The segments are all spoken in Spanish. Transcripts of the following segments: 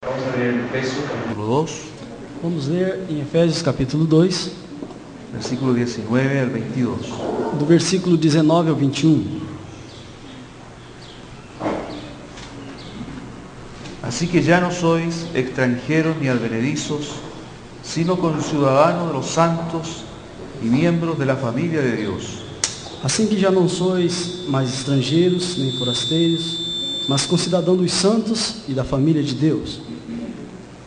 Vamos a leer Efesios capítulo 2, Vamos ler em Efésios capítulo 2, versículo 19 al 22. do versículo 19 ao 21. Así que ya no sois extranjeros ni advenedizos, sino conciudadanos de los santos y miembros de la familia de Dios. Assim que já não sois mais estrangeiros nem forasteiros, mas concidadãos dos santos e da família de Deus,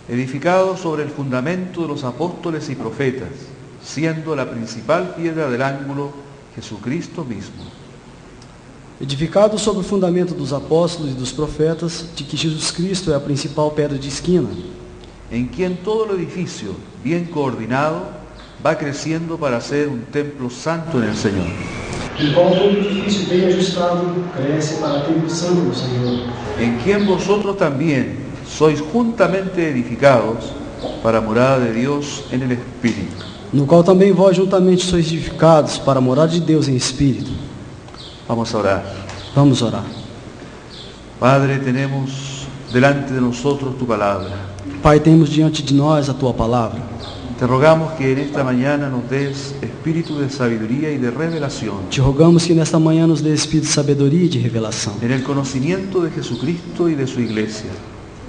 Edificados sobre el fundamento de los apóstoles y profetas, siendo la principal piedra del ángulo Jesucristo mismo. edificados sobre o fundamento dos apóstolos e dos profetas, de que Jesus Cristo é a principal pedra de esquina, En quien todo el edificio, bien coordinado, va creciendo para ser un templo santo en el Señor. em qual todo edifício bem ajustado cresce para templo santo do Senhor, En quien vosotros también sois juntamente edificados para morada de Dios en el Espíritu. no qual também vós juntamente sois edificados para a morada de Deus em Espírito. Vamos a orar. Vamos orar. Padre, tenemos delante de nosotros tu palabra. Pai, temos diante de nós a Tua palavra. Te rogamos que en esta mañana nos des espíritu de sabiduría y de revelación Te rogamos que nesta manhã nos dê espírito de sabedoria e de revelação, en el conocimiento de Jesucristo y de su iglesia.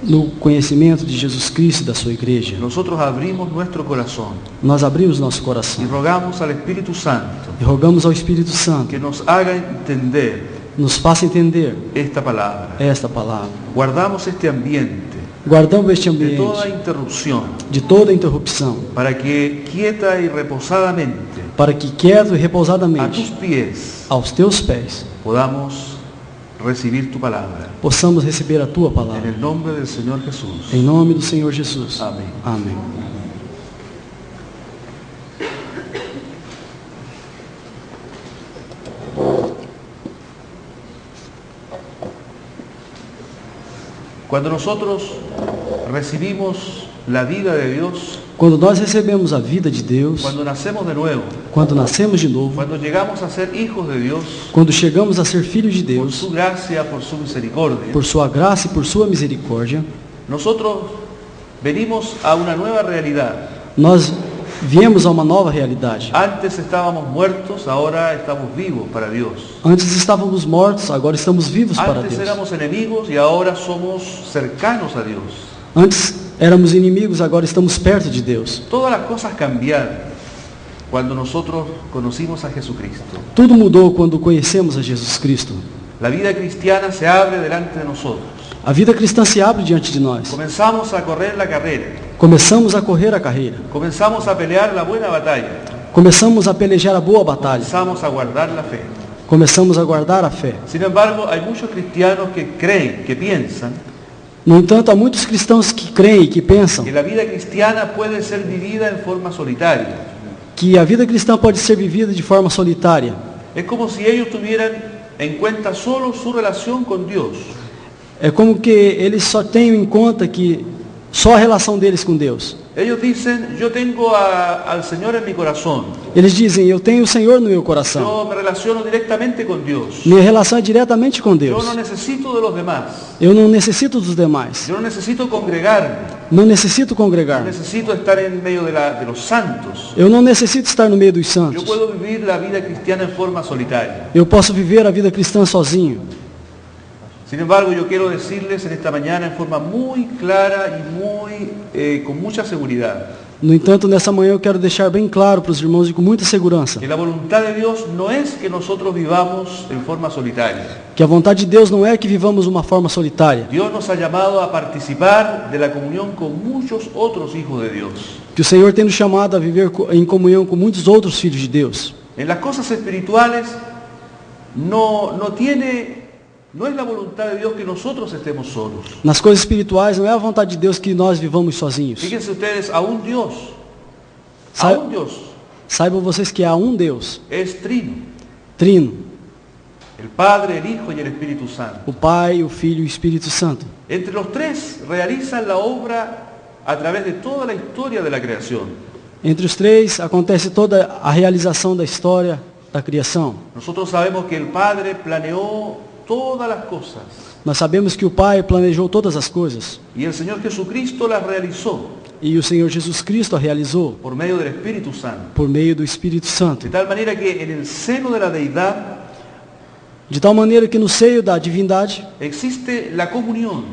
no conhecimento de Jesus Cristo e da sua igreja. Nosotros abrimos nuestro corazón Nós abrimos nosso y coração rogamos al Espíritu Santo e rogamos ao Espírito Santo que nos haga entender nos faça entender esta palabra. esta palavra. Guardamos este ambiente Guardamos este de toda ambiente interrupción de toda interrupção, para que quieta y reposadamente para que quieto e a tus repousadamente pies aos Teus pés podamos recibir tu palabra. possamos receber a Tua En palavra. el nombre del Señor Jesús. Em nome do Senhor Jesus. Amén. Amém. Cuando nosotros recibimos la vida de Dios, Quando nós recebemos a vida de Deus, cuando nacemos de nuevo, quando nascemos de novo, cuando llegamos a ser hijos de Dios, quando chegamos a ser filhos de por Deus, su gracia, por su misericordia, por sua graça e por sua misericórdia, nosotros venimos a una nueva realidad. nós viemos a uma nova realidade. Antes estábamos muertos, ahora estamos vivos para Dios. Antes estávamos mortos, agora estamos vivos para Antes Deus. éramos enemigos y ahora somos cercanos a Dios. Antes éramos inimigos, agora estamos perto de Deus. Todas las cosas cambiaron cuando nosotros conocimos a Jesucristo. Tudo mudou quando conhecemos a Jesus Cristo. La vida cristiana se abre delante de nosotros. A vida cristã se abre diante de nós. Comenzamos a correr la carrera. Começamos a correr a carreira. Comenzamos a pelear la buena batalla. Começamos a pelejar a boa batalha. Comenzamos a guardar la fe. Começamos a guardar a fé. Sin embargo, hay muchos cristianos que creen, que piensan No entanto, há muitos cristãos que creem e que pensam que la vida cristiana puede ser vivida en forma solitaria. que a vida cristã pode ser vivida de forma solitária. Es como si ellos tuvieran en cuenta solo su relación con Dios. É como que eles só tenham em conta que só a relação deles com Deus. Ellos dicen, yo tengo al Señor en mi corazón. Eles dizem, eu tenho o Senhor no meu coração. Yo me relaciono directamente con Dios. Minha relação é diretamente com Yo Deus. no necesito de los demás. Eu não necessito dos demais. Yo no necesito congregarme. Não necessito No congregar. necesito estar en medio de los santos. Eu não necessito estar no meio dos Yo santos. puedo vivir la vida cristiana en forma solitaria. Eu posso viver a vida cristã sozinho. Sin embargo, yo quiero decirles en esta mañana en forma muy clara y con mucha seguridad No entanto, nessa manhã eu quero deixar bem claro para os irmãos e com muita segurança que la voluntad de Dios no es que nosotros vivamos en forma solitaria. que a vontade de Deus não é que vivamos de uma forma solitária, Dios nos ha llamado a participar de la comunión con muchos otros hijos de Dios. que o Senhor tem nos chamado a viver em comunhão com muitos outros filhos de Deus. En las cosas espirituales no es la voluntad de Dios que nosotros estemos solos. Nas coisas espirituais não é a vontade de Deus que nós vivamos sozinhos. Fíjense ustedes, aún Dios Saibam vocês que há um Deus, es trino, trino, el Padre, el Hijo y el Espíritu Santo. o Pai, o Filho e o Espírito Santo. Entre los tres realizan la obra a través de toda la historia de la creación. Entre os três acontece toda a realização da história da criação. Nosotros sabemos que el Padre planeó todas las cosas Nós sabemos que o Pai planejou todas as coisas. y el Señor Jesucristo las realizó E o Senhor Jesus Cristo a realizou por medio del Espíritu Santo. por meio do Espírito Santo. De tal manera que en el seno de la deidad De tal maneira que no seio da divindade existe la comunión.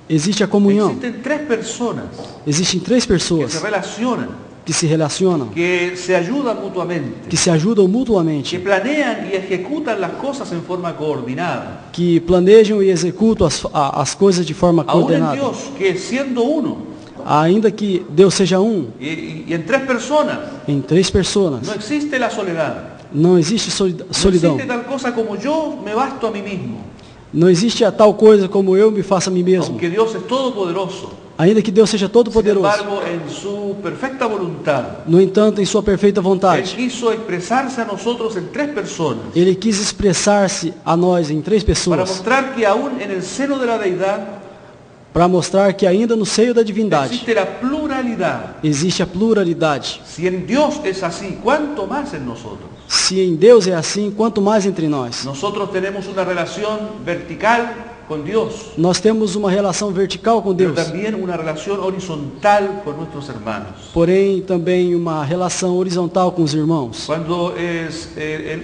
existe a comunhão. Existen tres personas Existem três que pessoas se relacionan, que se relacionam, que se ayudan mutuamente, que se ajudam que mutuamente, planean y ejecutan las cosas en forma coordinada. que planejam e executam as coisas de forma Aún en coordenada. Dios, que siendo uno, Ainda que Deus seja um, y en tres personas, em três pessoas, no existe la soledad. não existe No solidão. existe tal cosa como yo me basto a mí mismo. Não existe a tal coisa como eu me faço a mim mesmo. Aunque Dios es todopoderoso, Ainda que Deus seja todo sin poderoso. embargo, en su perfecta voluntad, No entanto, em sua perfeita Él vontade, quiso expresarse a nosotros en tres personas, Ele quis expressar-se a nós em três para pessoas, mostrar que aún en el seno de la deidad para mostrar que ainda no seio da divindade existe la pluralidad. existe a pluralidade. Si en Dios es así, ¿cuánto más en nosotros? Se em Deus é assim, quanto mais entre nós. Nosotros tenemos una relación vertical con Dios, Nós temos uma relação vertical com pero Deus, también una relación horizontal con nuestros hermanos. porém também uma relação horizontal com os irmãos. Cuando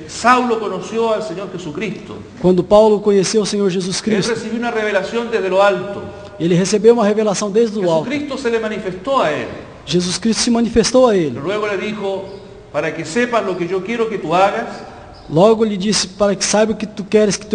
Saulo conoció al Señor Jesucristo, Quando Paulo conheceu o Senhor Jesus él Cristo, recibió una revelación desde lo alto. ele recebeu uma revelação desde o alto. Jesucristo se le manifestó a él. Jesus Cristo se manifestou a ele. Luego le dijo, para que sepas lo que yo quiero que tú hagas, Logo lhe disse para que saiba o que tu queres que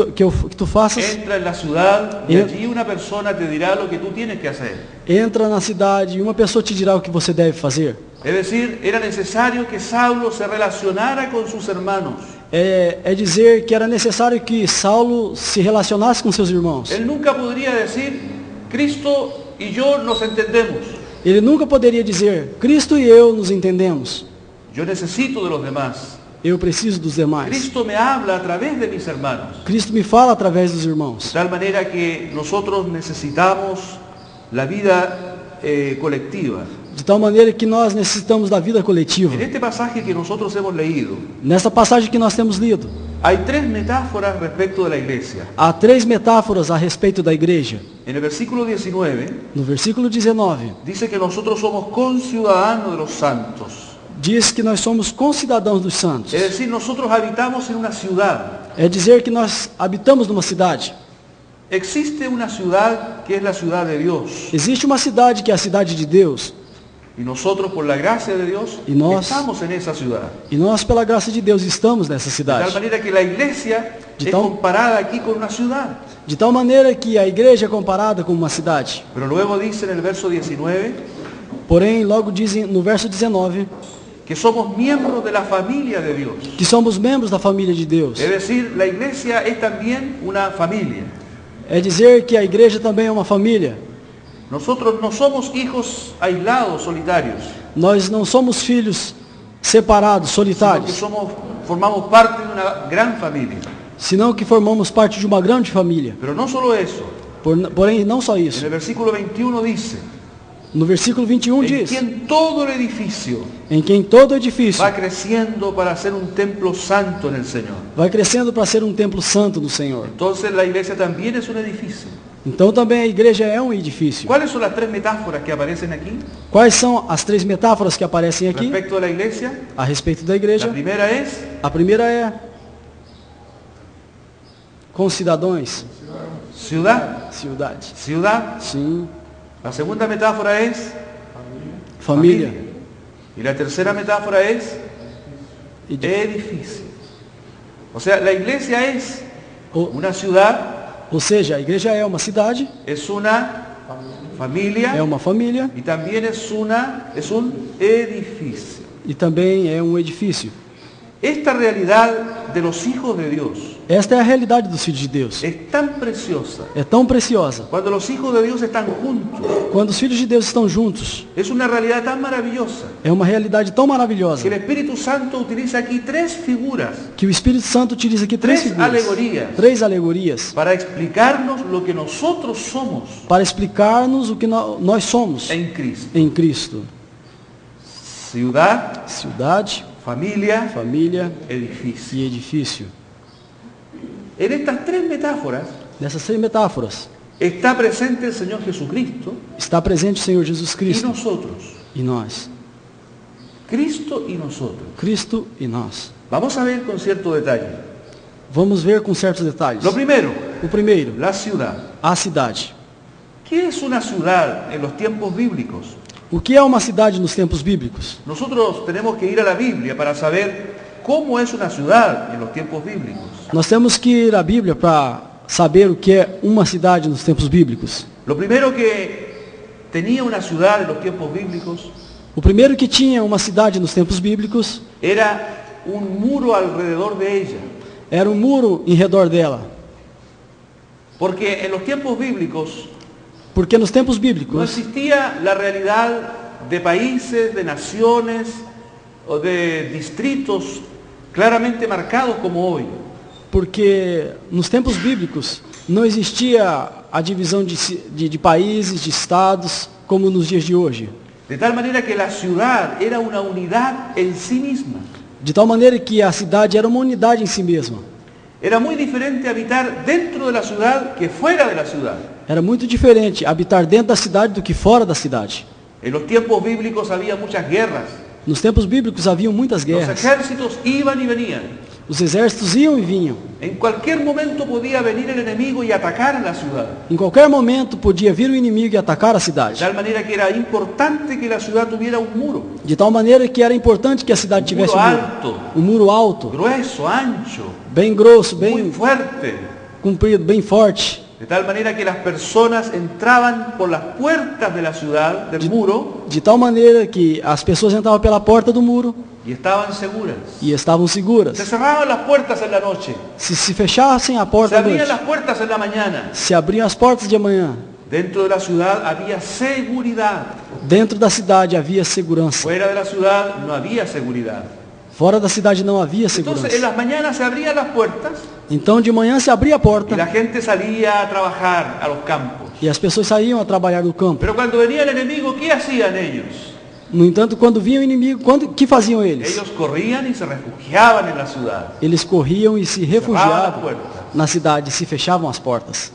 tu faças. entra en la ciudad y En- allí una persona te dirá lo que tú tienes que hacer. Entra na cidade e uma pessoa te dirá o que você deve fazer. Es decir, era necesario que Saulo se relacionara con sus hermanos. É dizer que era necessário que Saulo se relacionasse com seus irmãos. Él nunca podría decir, Cristo y yo nos entendemos. Ele nunca poderia dizer, Cristo e eu nos entendemos. Yo necesito de los demás. Eu preciso dos demais. Cristo me habla a través de mis hermanos. Cristo me fala através dos De irmãos. tal manera que nosotros necesitamos la vida colectiva. De tal maneira que nós necessitamos da vida coletiva. En este pasaje que nosotros hemos leído, Nessa passagem que nós temos lido, hay tres metáforas respecto de la iglesia. há três metáforas a respeito da igreja. En el versículo 19 No versículo 19, dice que nosotros somos conciudadanos de los santos. diz que nós somos concidadãos dos santos. Es decir, nosotros habitamos en una ciudad. É dizer que nós habitamos numa cidade. Existe una ciudad que es la ciudad de Dios. Existe uma cidade que é a cidade de Deus. Y nosotros, por la gracia de Dios, Y nos- estamos en esa ciudad. E nós, pela graça de Deus, estamos nessa De tal cidade. manera que la iglesia De es tal- comparada aquí con una ciudad. De tal maneira que a igreja é comparada com uma cidade. Pero luego dice en el verso 19 Porém, logo dizem no verso 19 que somos miembros de la familia de Dios. que somos membros da família de Deus. Es decir, la iglesia es también una familia. É dizer que a igreja também é uma família. Nosotros no somos hijos aislados, solitarios, Nós não somos filhos separados, sino que solitários, formamos parte de una gran familia. senão que formamos parte de uma grande família. Pero no solo eso. Porém, não só En isso. el versículo 21 dice, No versículo 21 en diz, quien todo el edificio em quem todo edifício va creciendo para ser un templo santo en el Señor. vai crescendo para ser um templo santo do Senhor. Entonces la iglesia también es un edificio. Então também a igreja é um edifício. ¿Cuáles son las tres metáforas que aparecen aquí Quais são as três metáforas que aparecem aqui respecto de la iglesia? a respeito da La igreja? primera es A primeira é concidadãos, ciudad, cidade. ciudad. Sim, La segunda metáfora es família. Y la tercera metáfora es edificio. O sea, la iglesia es Ou, una ciudad, ou seja, a igreja é uma cidade, es una é familia uma família y también es un edificio. e também é um edifício. Esta realidad de los hijos de Dios Esta é a realidade dos filhos de Deus. es tan preciosa. É tão preciosa. Cuando los hijos de Dios están juntos, Quando os filhos de Deus estão juntos, es una realidad tan maravillosa é uma realidade tão maravilhosa que el Espíritu Santo utiliza aquí tres figuras, que o Espírito Santo utiliza aqui três tres figuras, alegorías três alegorias, para explicarnos lo que nosotros somos para explicar-nos o que nós somos en Cristo. em Cristo. Ciudad, Cidade, familia, família edificio. e edifício. En estas tres metáforas Dessas 6 metáforas está presente el Señor Jesucristo está presente o Senhor Jesus y Cristo nosotros. e nós. Cristo y nosotros. Cristo e nós. Vamos a ver con cierto detalle. Vamos ver com certos detalhes. Lo primero, O primeiro, la ciudad. a cidade. ¿Qué es una ciudad en los tiempos bíblicos? O que é uma cidade nos tempos bíblicos? Nosotros tenemos que ir a la Biblia para saber cómo es una ciudad en los tiempos bíblicos. Nós temos que ir à Bíblia para saber o que é uma cidade nos tempos bíblicos. Lo primero que tenía una ciudad en los tiempos bíblicos O primeiro que tinha uma cidade nos tempos bíblicos era un muro alrededor de ella. era um muro em redor dela. Porque en los tiempos bíblicos Porque nos tempos no bíblicos existía la realidad de países, de naciones o de distritos claramente marcados como hoy. porque nos tempos bíblicos não existia a divisão de países, de estados, como nos dias de hoje. De tal manera que la ciudad era una unidad en sí misma. De tal maneira que a cidade era uma unidade em si mesma. Era muy diferente habitar dentro de la ciudad que fuera de la ciudad. Era muito diferente habitar dentro da cidade do que fora da cidade. En los tiempos bíblicos había muchas guerras. Nos tempos bíblicos haviam muitas Los guerras. ejércitos iban y venían. Os exércitos iam e vinham. En cualquier momento podía venir el enemigo y atacar la ciudad. Em qualquer momento podia vir o inimigo e atacar a De cidade. tal manera que era importante que la ciudad tuviera un muro. De tal maneira que era importante que a cidade tivesse Muro um muro. alto. Um muro alto, Grueso, ancho, bem grosso, muy bem fuerte. comprido, bem forte. De tal manera que las personas entraban por las puertas de la ciudad, del muro, De tal maneira que as pessoas entravam pela porta do muro y estaban seguras. e estavam seguras. Se cerraban las puertas en la noche. Se fechassem a Se porta à abrían noite, las puertas en la mañana. se abriam as portas de manhã, Dentro de la ciudad había seguridad. dentro da cidade havia segurança. Fuera de la ciudad no había seguridad. Fora da cidade não havia Entonces en segurança. las mañanas se abrían las puertas Então de manhã se abria a y porta la gente salía a trabajar a los campos. e as pessoas saíam a trabalhar no campo. Pero cuando venía el enemigo, ¿qué hacían ellos? No entanto, quando vinha o inimigo, que faziam eles? Ellos corrían y se refugiaban en la ciudad. Eles corriam e se Cerraban las refugiavam puertas. na cidade, se fechavam as portas.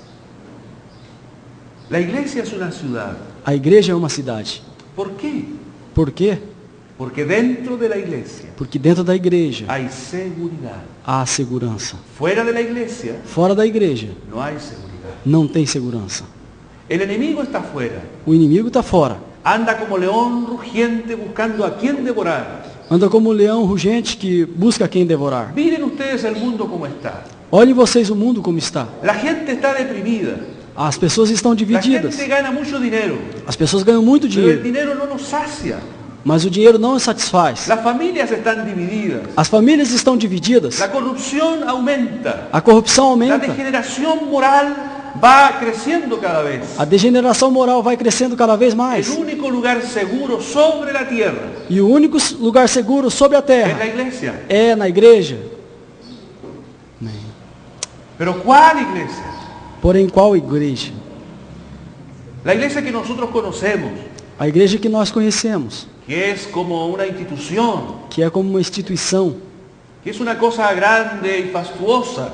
La iglesia es una ciudad. A igreja é uma cidade. ¿Por qué? Por quê? Porque dentro de la iglesia Porque dentro da igreja hay seguridad. há segurança. Fuera de la iglesia Fora da igreja no hay seguridad. não tem segurança. El enemigo está fuera. O inimigo está fora. Anda como león rugiente buscando a quien devorar. Anda como um leão rugente que busca quem devorar. Miren ustedes el mundo como está. Olhem vocês o mundo como está. La gente está deprimida. As pessoas estão La divididas. gente gana mucho dinero. As pessoas ganham muito Pero el dinheiro, dinero no nos sacia. mas o dinheiro não satisfaz. Las familias están divididas. As famílias estão divididas. La corrupción aumenta. A corrupção La aumenta. degeneración moral va creciendo cada vez. A degeneração moral vai crescendo cada vez El mais. único lugar seguro sobre la tierra E o único lugar seguro sobre a es la terra iglesia. é na igreja. Pero ¿cuál iglesia? Porém, qual igreja? La iglesia que nosotros conocemos, A igreja que nós conhecemos, que es como una institución, que é como uma instituição, que es una cosa grande y fastuosa,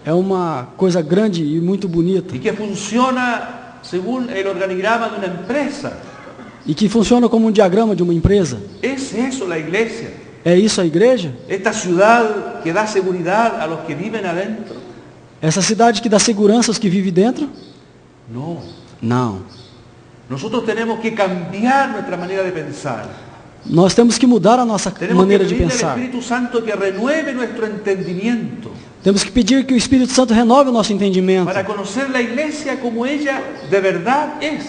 é uma coisa grande e muito bonita, y que funciona según el organigrama de una empresa. e que funciona como um diagrama de uma empresa. ¿Es eso la iglesia? É isso a igreja? ¿Esta ciudad que da seguridad a los que viven adentro? Essa cidade que dá segurança aos que vivem dentro? No. Não. Nosotros tenemos que cambiar nuestra manera de pensar. Nós temos que mudar a nossa Tenemos que maneira de pedirle al pensar. Espíritu Santo que renueve nuestro entendimiento Temos que pedir que o Espírito Santo renove o nosso entendimento para conocer la iglesia como ella de verdad es.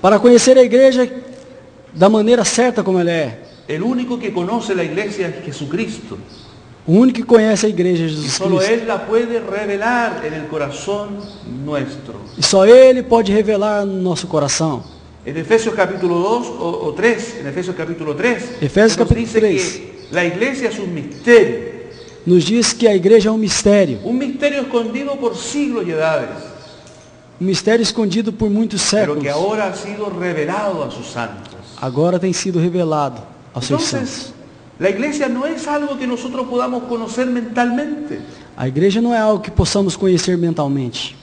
para conhecer a igreja da maneira certa como ela é. El único que conoce la iglesia es Jesucristo. O único que conhece a igreja é Y Jesus solo Cristo. Él la puede revelar en el corazón nuestro. E só Ele pode revelar no nosso coração. En Efesios capítulo 2 o 3, en Efesios capítulo 3, Efesios se nos capítulo dice 3. que la iglesia es un misterio. Nos diz que a igreja é um mistério. Un misterio escondido por siglos y edades, Um mistério escondido por muitos pero séculos. que ahora ha sido revelado a sus santos. Agora tem sido revelado aos seus santos. Entonces, la iglesia no es algo que nosotros podamos conocer mentalmente. A igreja não é algo que possamos conhecer mentalmente.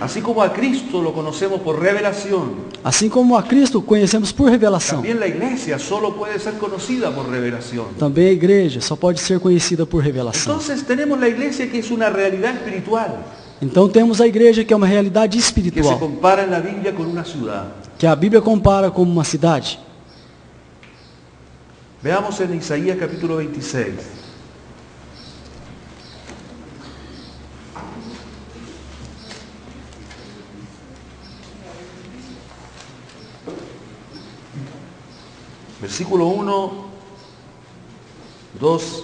Así como a Cristo lo conocemos por revelación, Assim como a Cristo conhecemos por revelação, también la iglesia solo puede ser conocida por revelación. também a igreja só pode ser conhecida por revelação. Entonces tenemos la iglesia que es una realidad espiritual, Então temos a igreja que é uma realidade que se espiritual, compara en la Biblia con una ciudad. que a Bíblia compara como uma cidade. Veamos en Isaías capítulo 26. Versículo 1, 2,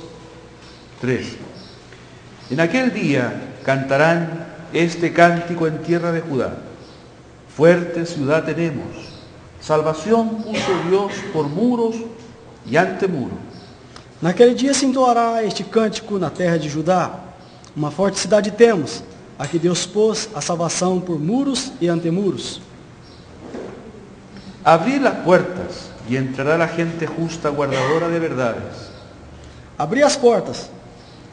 3. En aquel día cantarán este cántico en tierra de Judá. Fuerte ciudad tenemos. Salvación puso Dios por muros e antemuro. Naquele dia se entoará este cântico na terra de Judá. Uma forte cidade temos, a que Deus pôs a salvação por muros e antemuros. Abrid las puertas y entrará la gente justa, guardadora de verdades. Abri as portas,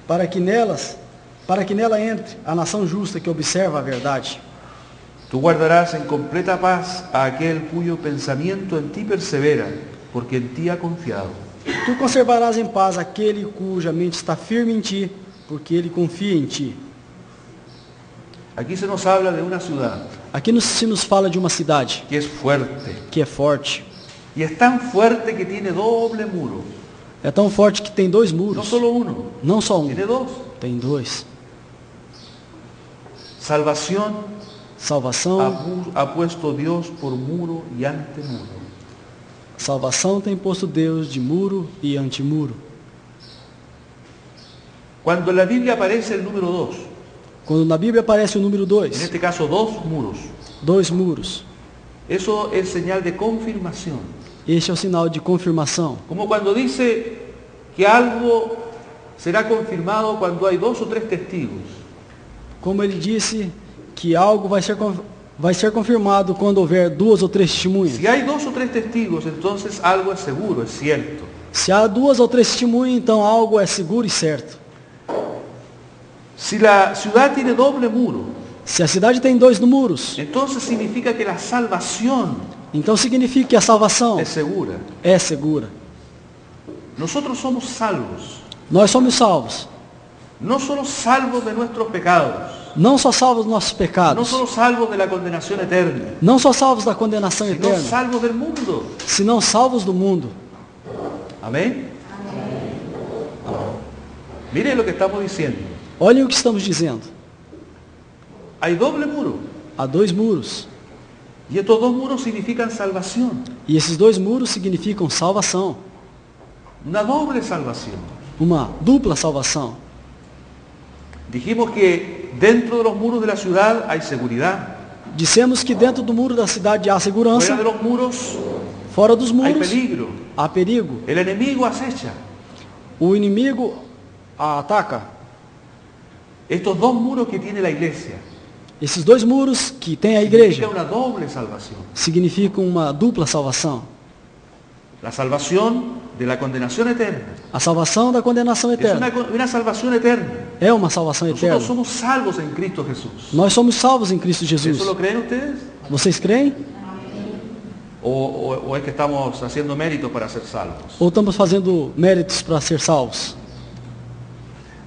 para que nela entre a nação justa que observa a verdade. Tú guardarás en completa paz a aquel cuyo pensamiento en ti persevera, porque en ti ha confiado. Tu conservarás em paz aquele cuja mente está firme em ti, porque ele confia em ti. Aquí se nos habla de una ciudad Aqui se nos fala de uma cidade que es fuerte. que é forte. Y es tan fuerte que tiene doble muro. É tão forte que tem dois No muros. solo uno, Não só um, tiene dos. tem dois. Salvación Salvação, ha puesto Dios por muro y antemuro. salvação tem posto Deus de muro e antemuro. Cuando en la Biblia aparece el número 2, Quando na Bíblia aparece o número en 2, este caso 2 muros, dois muros, eso es señal de confirmación. este é o sinal de confirmação. Como cuando dice que algo será confirmado cuando hay 2 o 3 testigos. Como ele disse que algo vai ser confirmado quando houver 2 ou 3 testemunhas. Si hay 2 o 3 testigos, entonces algo es seguro, es cierto. Se há 2 ou 3 testemunhas, então algo é seguro e certo. Si la ciudad tiene doble muro, Se a cidade tem 2 muros, entonces significa que la salvación então significa que a salvação es segura. é segura. Nosotros somos salvos, Nós somos salvos. no solo salvos de nuestros pecados, Não só salvos dos nossos no pecados, solo salvos de la condenación eterna, não só salvos da condenação sino eterna, salvos del mundo. senão salvos do mundo. Amén. Miren lo que estamos diciendo. Olhem o que estamos dizendo. Hay doble muro. Há 2 muros. Y estos 2 muros significan salvación. E esses 2 muros significam salvação. Una doble salvación. Uma dupla salvação. Dijimos que dentro de los muros de la ciudad hay seguridad. Dissemos que dentro do muro da cidade há Fuera segurança, de los muros fora dos hay muros peligro. há perigo. El enemigo acecha. O inimigo a ataca. Estos 2 muros que tiene la iglesia Esses 2 muros que tem a igreja significa una doble salvación. significam uma dupla salvação. La salvación de la condenación eterna. A salvação da condenação Es eterna. una salvación eterna. É uma salvação eterna. Nosotros somos salvos en Cristo Jesús. Nós somos salvos em Cristo Jesus. ¿Eso lo creen ustedes? Vocês creem? ¿O es que estamos haciendo méritos para ser salvos? Ou estamos fazendo méritos para ser salvos?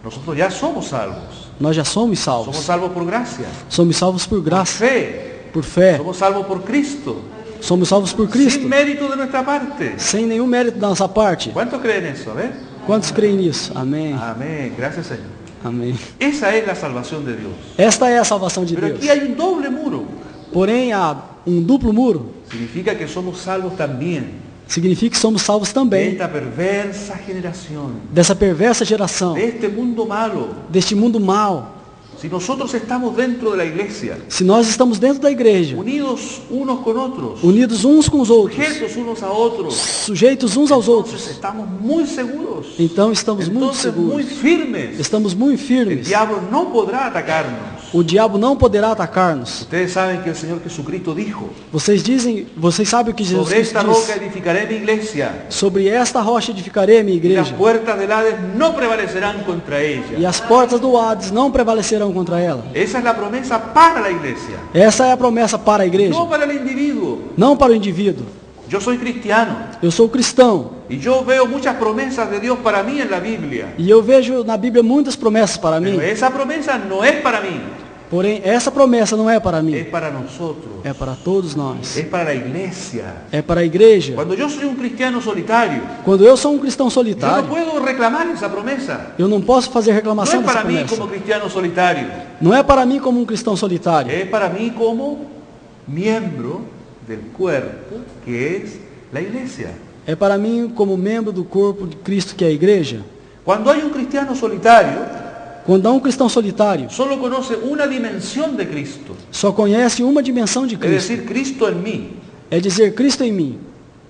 Nosotros ya somos salvos. Nós já somos Somos salvos. salvos por gracia. Somos salvos por graça, Fe. por fé. Somos salvos por Cristo. Somos salvos por Cristo, Sin mérito de nuestra parte. sem nenhum mérito da nossa parte. ¿Cuántos creen eso? A ver. Quantos creem nisso? Amém. Amén. Gracias, Señor. Amém. Esa es la salvación de Dios. Esta é a salvação de Pero Deus. aquí hay un doble muro. Porém, há um duplo muro. Significa que somos salvos también Significa que somos salvos de também esta perversa generación, dessa perversa geração, de este mundo malo. deste mundo mau. Si nosotros estamos dentro de la iglesia, Se nós estamos dentro da igreja, unidos unos con otros, unidos uns com os outros, sujetos unos a otros, sujeitos uns aos entonces outros, estamos muy seguros, então estamos muito entonces muy seguros. firmes. Estamos muito El firmes. diablo no podrá atacarnos. O diabo não poderá atacar-nos. Ustedes saben que el Señor Jesucristo dijo, Vocês sabem o que Jesus sobre esta roca diz? edificaré mi iglesia, Sobre esta rocha edificarei a minha y las igreja, puertas del Hades no prevalecerán contra e ella. as portas do Hades não prevalecerão contra ela. Esa es la promesa para la iglesia, Essa é a promessa para a igreja, no para el individuo. não para o indivíduo. Yo soy cristiano Eu sou cristão y yo veo muchas promesas de Dios para mí en la Biblia, e eu vejo na Bíblia muitas promessas para mim. pero esa promesa no es para mí, Porém, essa promessa não é para es mim, para nosotros, é para todos nós. es para la iglesia. É para a igreja. Cuando yo soy un cristiano solitario, Quando eu sou um cristão yo no solitário, puedo reclamar esa promesa. eu não posso fazer No reclamação es dessa para mí promessa. como cristiano solitario, Não é para mim como um cristão solitário. es para mí como miembro del cuerpo que es la iglesia. É para mim como membro do corpo de Cristo, que é a igreja. Cuando hay un cristiano solitario, Quando há um cristão solitário, solo conoce una dimensión de Cristo, só conhece uma dimensão de es Cristo. decir, Cristo en mí. É dizer Cristo em mim.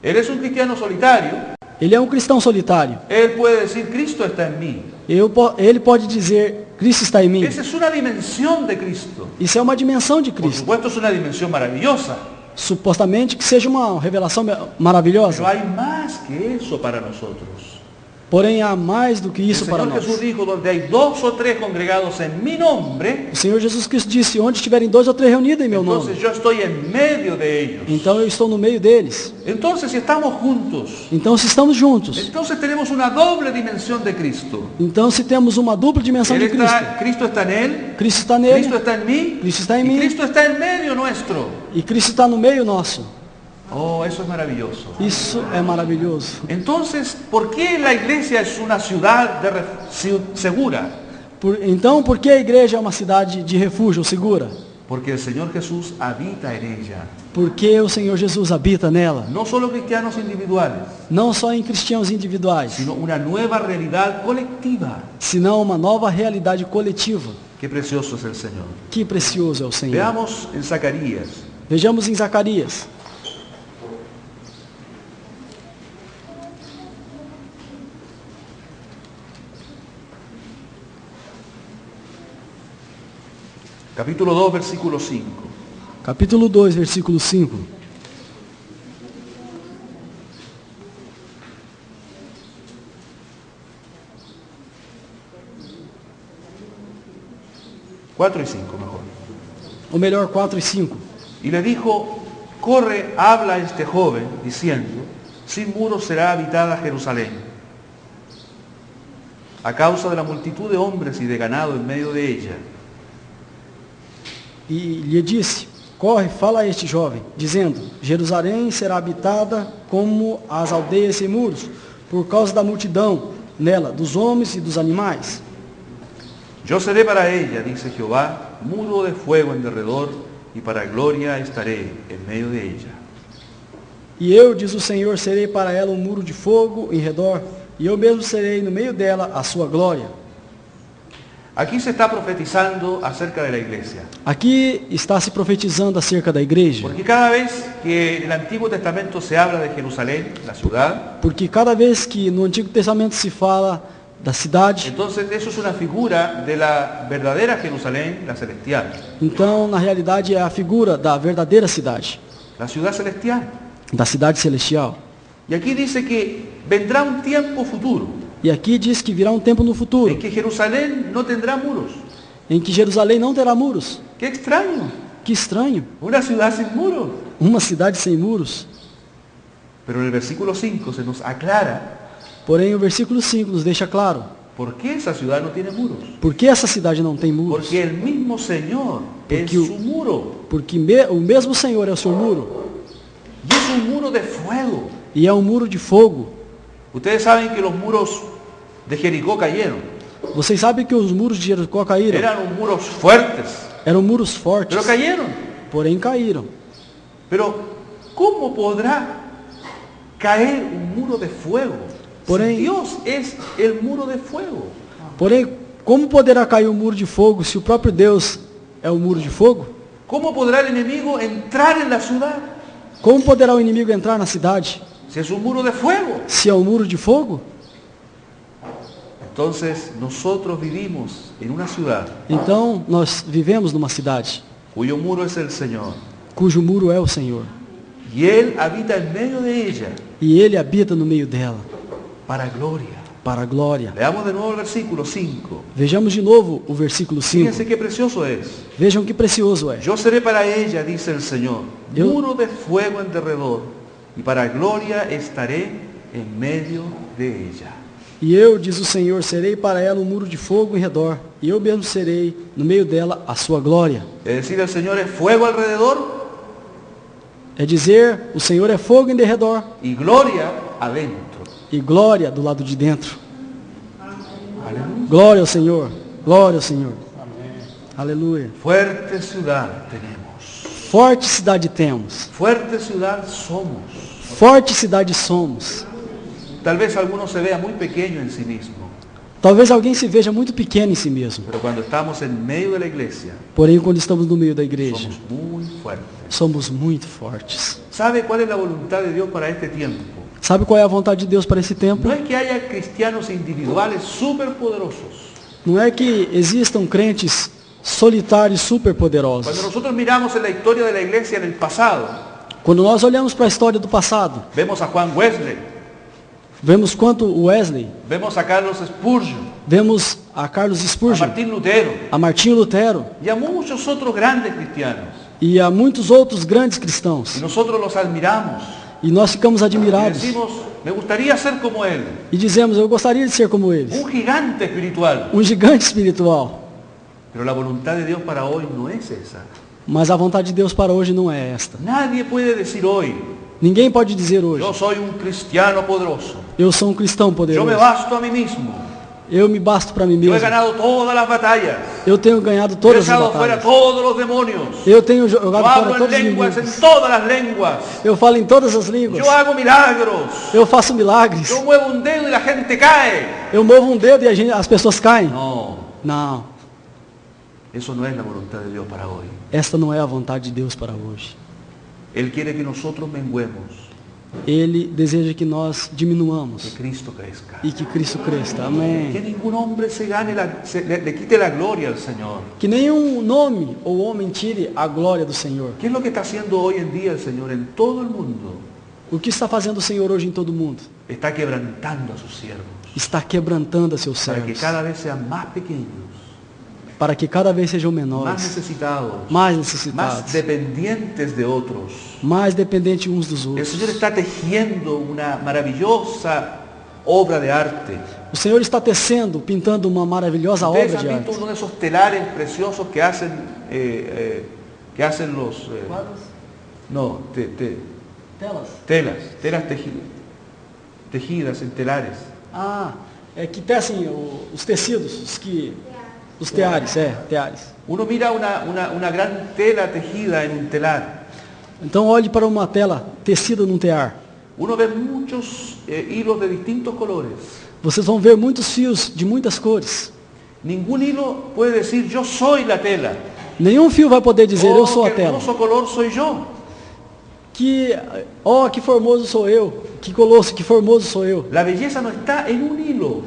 Él es un cristiano solitario, Ele é um cristão solitário. él puede decir Cristo está en mí. Ele pode dizer Cristo está em mim. Esa es una dimensión de Cristo. Isso é uma dimensão de Por Cristo. supuesto es una dimensión maravillosa, Supostamente que seja uma revelação maravilhosa. pero hay más que eso para nosotros. Porém, há mais do que El isso para Señor nós. Jesús dijo, donde hay 2 o 3 congregados en mi nombre, O Senhor Jesus Cristo disse, onde estiverem 2 ou 3 reunidos em meu nome, entonces yo estoy en medio de ellos. então eu estou no meio deles. Entonces si estamos juntos, Então, se estamos juntos, entonces tenemos una doble dimensión de Cristo. então se temos uma dupla dimensão de Cristo. Cristo está en él, Cristo está nele, Cristo está en mí, Cristo está em y mim, Cristo está en medio nuestro. e Cristo está no meio nosso. Oh, eso es maravilloso. Isso é maravilhoso. Entonces, ¿por qué la iglesia es una ciudad segura? Então, por que a igreja é uma cidade de refúgio, segura? Porque el Señor Jesús habita en ella. Porque o Senhor Jesus habita nela. No solo cristianos individuales, Não só em cristãos individuais, sino una nueva realidad colectiva. senão uma nova realidade coletiva. Qué precioso es el Señor. Que precioso é o Senhor. Veamos en Zacarías, Vejamos em Zacarias. capítulo 2, versículo 5. Capítulo 2, versículo 5. Cuatro y 5 mejor. Ou melhor, 4 e 5. Y le dijo, corre, habla a este joven, diciendo, sin muros será habitada Jerusalén, a causa de la multitud de hombres y de ganado en medio de ella. E lhe disse, corre, fala a este jovem, dizendo, Jerusalém será habitada como as aldeias sem muros, por causa da multidão nela, dos homens e dos animais. Yo seré para ella, dice Jehová, muro de fuego en derredor, y para gloria estaré en medio de ella. E eu, diz o Senhor, serei para ela um muro de fogo em redor, e eu mesmo serei no meio dela a sua glória. Aquí se está profetizando acerca de la iglesia. Aqui está se profetizando acerca da igreja, Porque cada vez que en el Antiguo Testamento se habla de Jerusalén, la ciudad, porque cada vez que no Antigo Testamento se fala da cidade, entonces eso es una figura de la verdadera Jerusalén, la celestial. então na realidade é a figura da verdadeira cidade, La ciudad celestial. da cidade celestial. Y aquí dice que vendrá un tiempo futuro E aqui diz que virá um tempo no futuro, en que Jerusalén no tendrá muros. em que Jerusalém não terá muros. ¡Qué extraño! Que estranho, Una ciudad sin muros. uma cidade sem muros. Pero en el versículo 5 se nos aclara Porém o versículo 5 nos deixa claro, por qué esa ciudad no tiene muros. por que essa cidade não tem muros. Porque el mismo Señor es Porque o- su muro. Porque o mesmo Senhor é o seu muro, Y es un muro de fuego. e é um muro de fogo. Ustedes saben que los muros de Jericó cayeron. Vocês sabem que os muros de Jericó caíram. Eran muros fuertes, Eram muros fortes, pero cayeron. porém caíram. Pero ¿cómo podrá caer un muro de fuego? Por Si ahí- Dios es el muro de fuego. Porém, como poderá cair um muro de fogo se o próprio Deus é o muro de fogo? ¿Cómo podrá el enemigo entrar en la ciudad Como poderá o inimigo entrar na cidade si es un muro de fuego? se é um muro de fogo? Entonces nosotros vivimos en una ciudad Então, nós vivemos numa cidade cuyo muro es el Señor. cujo muro é o Senhor. Y Él habita en medio de ella E Ele habita no meio dela, para gloria. para a glória. Leamos de nuevo el versículo 5. Vejamos de novo o versículo 5. Fíjense qué precioso es. Vejam que precioso é. Yo seré para ella, dice el Señor, Yo- muro de fuego en derredor, y para gloria estaré en medio de ella. E eu, diz o Senhor, serei para ela um muro de fogo em redor, e eu mesmo serei no meio dela a sua glória. Es decir, el Señor es fuego alrededor É dizer, o Senhor é fogo em derredor y gloria adentro. e glória do lado de dentro. Aleluya. Glória ao Senhor, glória ao Senhor. Aleluia. Fuerte ciudad tenemos. Forte cidade temos, Fuerte ciudad somos. forte cidade somos. Tal vez alguno se vea muy pequeño en sí mismo, Talvez alguém se veja muito pequeno em si mesmo, pero cuando estamos en medio de la iglesia, porém quando estamos no meio da igreja, somos muy fuertes. somos muito fortes. ¿Sabe cuál es la voluntad de Dios para este tiempo? Sabe qual é a vontade de Deus para esse tempo? No es que haya cristianos individuales superpoderosos. Não é que existam crentes solitários Cuando superpoderosos. nosotros miramos en la historia de la iglesia en el pasado, Quando nós olhamos para a história do passado, vemos a Juan Wesley, vemos quanto Wesley, vemos a Carlos Spurgeon, vemos a Carlos a Spurgeon, Martín Lutero a Martinho Lutero y a muchos otros grandes cristianos. e a muitos outros grandes cristãos. Y nosotros los admiramos E nós ficamos y admirados decimos, me gustaría ser como él, e dizemos, eu gostaria de ser como eles. un gigante espiritual. Um gigante espiritual. Pero la voluntad de Dios para hoy no es esa. Mas a vontade de Deus para hoje não é esta. Nadie puede decir hoy, Ninguém pode dizer hoje, yo soy un cristiano poderoso, eu sou um cristão yo me poderoso. basto a mí mismo, Eu me basto para mim yo he mesmo. ganado todas las batallas, Eu tenho ganhado yo he todas as echado fuera batalhas. todos los demonios, Eu tenho yo jogado fora hablo en todos os lenguas, en inimigos. todas las lenguas, Eu falo em todas as línguas. yo hago milagros, Eu faço milagres. yo muevo un dedo y la gente cae. Eu movo um dedo e as pessoas caem. No, Não, eso no es la voluntad de Dios para hoy. esta não é a vontade de Deus para hoje. Él quiere que nosotros menguemos, Ele deseja que nós que diminuamos Cristo crezca. e que Cristo cresça. Que Amém. ningún hombre le quite la gloria al Señor. Que nenhum nome ou homem tire a glória do Senhor. ¿Qué es lo que está haciendo hoy en día el Señor en todo el mundo? O que está fazendo o Senhor hoje em todo mundo? Está quebrantando a sus siervos Está quebrantando a seus para que servos. cada vez sean más pequeños, Para que cada vez sejam más menores, necesitados, mais más necessitados, dependientes de otros. mais dependentes uns dos El outros. Señor está tejiendo una maravillosa obra de arte. O Senhor está tecendo, pintando uma maravilhosa Ustedes obra han de visto arte. uno de esos telares preciosos que hacen los no telas tejidas en telares. Ah, é que tecem os tecidos, os teares, teares. Uno mira una gran tela tejida en un telar. Então olhe para uma tela tecida num tear. Uno ve muchos hilos de distintos colores. Vocês vão ver muitos fios de muitas cores. Ningún hilo puede decir yo soy la tela. Nenhum fio vai poder dizer eu Oh, sou a qué tela. hermoso color soy yo. Que formoso sou eu. Que formoso sou eu. La belleza no está en un hilo,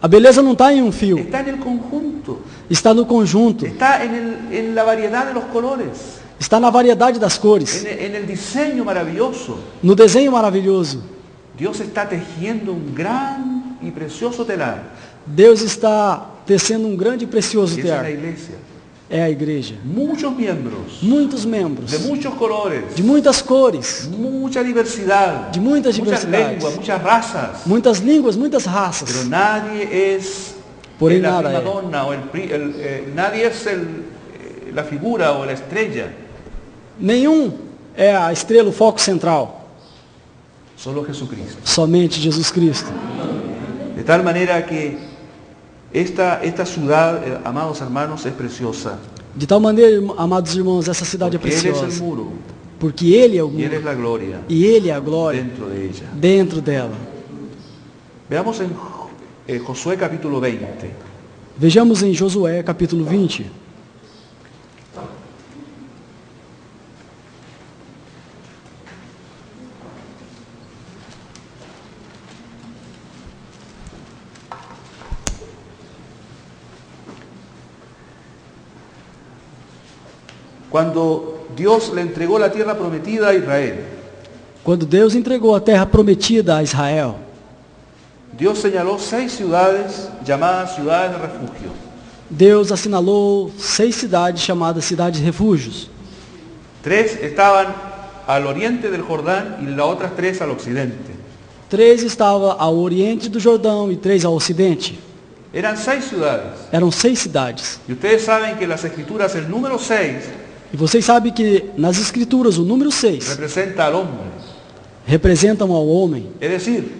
A beleza não está em um fio, está en el conjunto, está no conjunto, está en la variedad de los colores, está na variedade das cores, en el diseño maravilloso. no desenho maravilhoso. Dios está tejiendo un gran y precioso telar. Deus está tecendo um grande e precioso Y esa es la tear. iglesia. É a igreja. Muchos miembros, Muitos membros, de muchos colores, de muitas cores, mucha diversidad, de muitas muchas diversidades, lenguas, muchas razas. muitas línguas, muitas Pero raças. nadie es Porém la nada prima é. donna o nadie es la figura o la estrella. Nenhum é a estrela, o foco central. Solo Jesucristo. Somente Jesus Cristo. De tal manera que esta ciudad, amados hermanos, es preciosa. De tal maneira, amados irmãos, essa cidade é Porque Él es el preciosa. muro Porque Ele é o y Él es mundo. la gloria E Ele é a glória dentro de ella. dentro dela. Veamos en Josué capítulo 20. Vejamos em Josué, capítulo 20. cuando Dios le entregó la tierra prometida a Israel, Quando Deus entregou a terra prometida a Israel, Dios señaló 6 ciudades llamadas ciudades de refugio. Deus assinalou 6 cidades chamadas cidades refúgios. 3 estaban al oriente del Jordán y las otras 3 al occidente. 3 estavam ao oriente do Jordão e 3 ao ocidente. Eran 6 ciudades. Eram 6 cidades. Y ustedes saben que en las escrituras el número 6 E vocês sabem que nas escrituras o número 6 representa al hombre. representam ao homem. Es decir,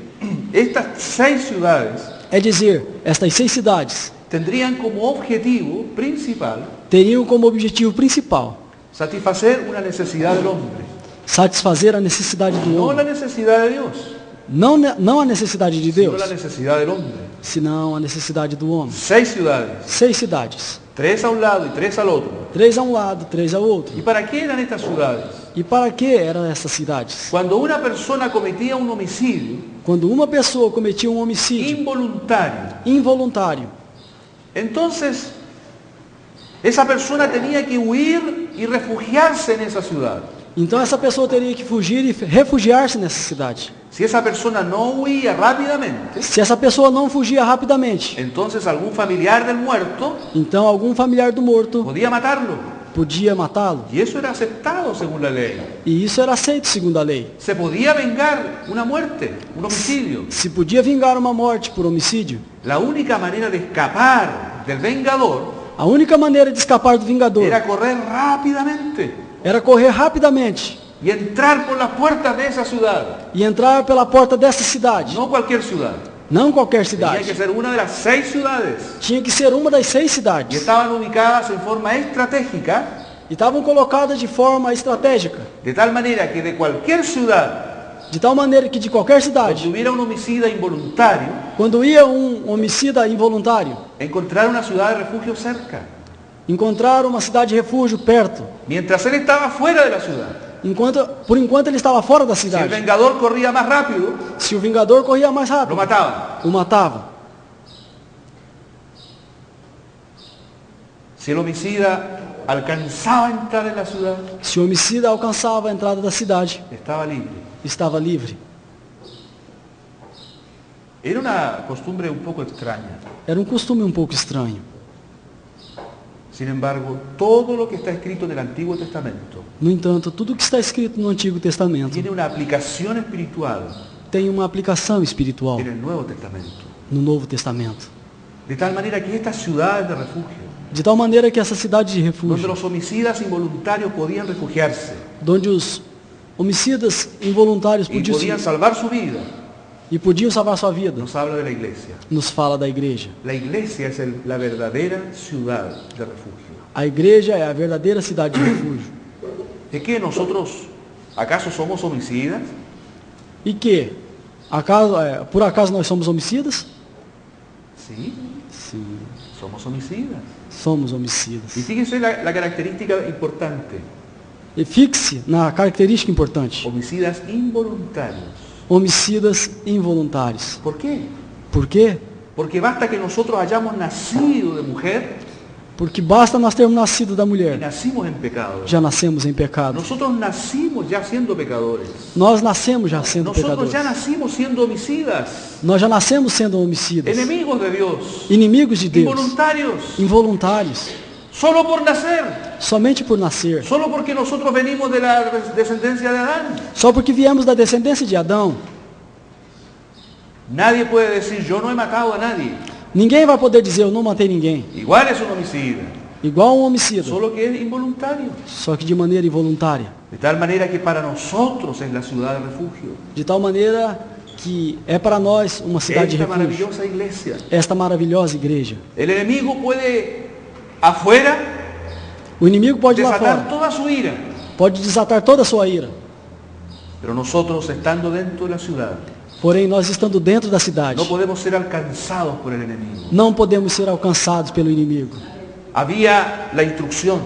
estas 6 ciudades É dizer, estas 6 cidades tendrían como objetivo principal teriam como objetivo principal satisfacer una necesidad del hombre, satisfazer a necessidade do no la homem. necesidad de Dios, Não a necessidade de sino Deus, la necesidad del hombre. senão a necessidade do homem. 6 ciudades, 6 cidades. 3 a un lado y 3 al otro. 3 a um lado, 3 ao outro. ¿Y para qué eran estas ciudades? E para que eram essas cidades? Cuando una persona cometía un homicidio Quando uma pessoa cometia um homicídio involuntario, involuntário, entonces esa persona tenía que huir y refugiarse en esa ciudad. então essa pessoa teria que fugir e refugiar-se nessa cidade. Si esa persona no huía rápidamente, Se essa pessoa não fugia rapidamente, entonces algún familiar del muerto então algum familiar do morto podía matarlo. podia matá-lo. Y eso era aceptado según la ley. E isso era aceito segundo a lei. Se podía vengar una muerte, un homicidio. Se podia vingar uma morte por homicídio, La única manera de escapar del vengador a única maneira de escapar do vingador era correr rápidamente era correr rapidamente y entrar por las puertas de esa ciudad. e entrar pela porta dessa cidade. No cualquier ciudad. Não qualquer Tenía que cidade. ser una de las 6 ciudades. Tinha que ser uma das 6 Y cidades. estaban ubicadas en forma estratégica, E estavam colocadas de forma estratégica, de tal manera que de cualquier ciudad de tal maneira que de qualquer donde cidade, hubiera un homicida involuntario, quando ia um homicida involuntário, encontrar una ciudad de refugio cerca. encontrar uma cidade de refúgio perto, Mientras él estaba fuera de la ciudad. por enquanto ele estava fora da Si el cidade. vengador corría más rápido, Se o vingador corria mais lo rápido, mataban. o matava. Si el homicida alcanzaba a entrar en la ciudad, Se o homicida alcançava a entrada da cidade, estaba libre. estava livre. Era una costumbre un poco extraña. Era um costume um pouco estranho. Sin embargo, todo lo que está escrito en el Antiguo Testamento No entanto, tudo que está escrito no Antigo Testamento tiene una aplicación espiritual tem uma aplicação espiritual en el Nuevo Testamento. no Novo Testamento. De tal manera que estas ciudades de refugio, De tal maneira que essa cidade de donde refúgio, los homicidas involuntarios podían refugiarse onde os homicidas involuntários y podían podiam salvar su vida, salvar sua vida, nos habla de la iglesia. nos fala da igreja. La iglesia es la verdadera ciudad de refugio. A igreja é a verdadeira cidade de refúgio. ¿Es que nosotros acaso somos homicidas? E que, por acaso nós somos homicidas? Sí, Sim, somos homicidas. somos Y homicidas. fíjense la característica importante. E fixe na característica importante: Homicidas involuntarios. homicidas involuntários. ¿Por qué? Por quê? Porque basta que nosotros hayamos nacido de mujer Porque basta nós termos nascido da y mulher, nacimos en pecado. já nascemos em pecado. Nosotros nacimos ya siendo pecadores. Nós nascemos já sendo Nosotros pecadores. ya nacimos siendo homicidas, Nós já nascemos sendo homicidas, enemigos de Dios, inimigos de Deus, involuntarios, involuntários, solo por nacer, somente por nascer, solo porque nosotros venimos de la descendencia de Adán. só porque viemos da descendência de Adão. Nadie puede decir, yo no he matado a nadie. Ninguém vai poder dizer, eu não matei ninguém. Igual es un homicida, Igual um homicida, solo que es involuntario. só que de maneira involuntária. De tal manera que para nosotros es la ciudad de refugio. De tal maneira que é para nós uma cidade de Esta refúgio. maravillosa iglesia. Esta maravilhosa igreja. El enemigo puede afuera O inimigo pode ir lá desatar fora, toda su ira, pode desatar toda a sua ira. pero nosotros estando dentro de la ciudad Porém, nós estando dentro da cidade, no podemos ser alcanzados por el enemigo. não podemos ser alcançados pelo inimigo. Había la instrucción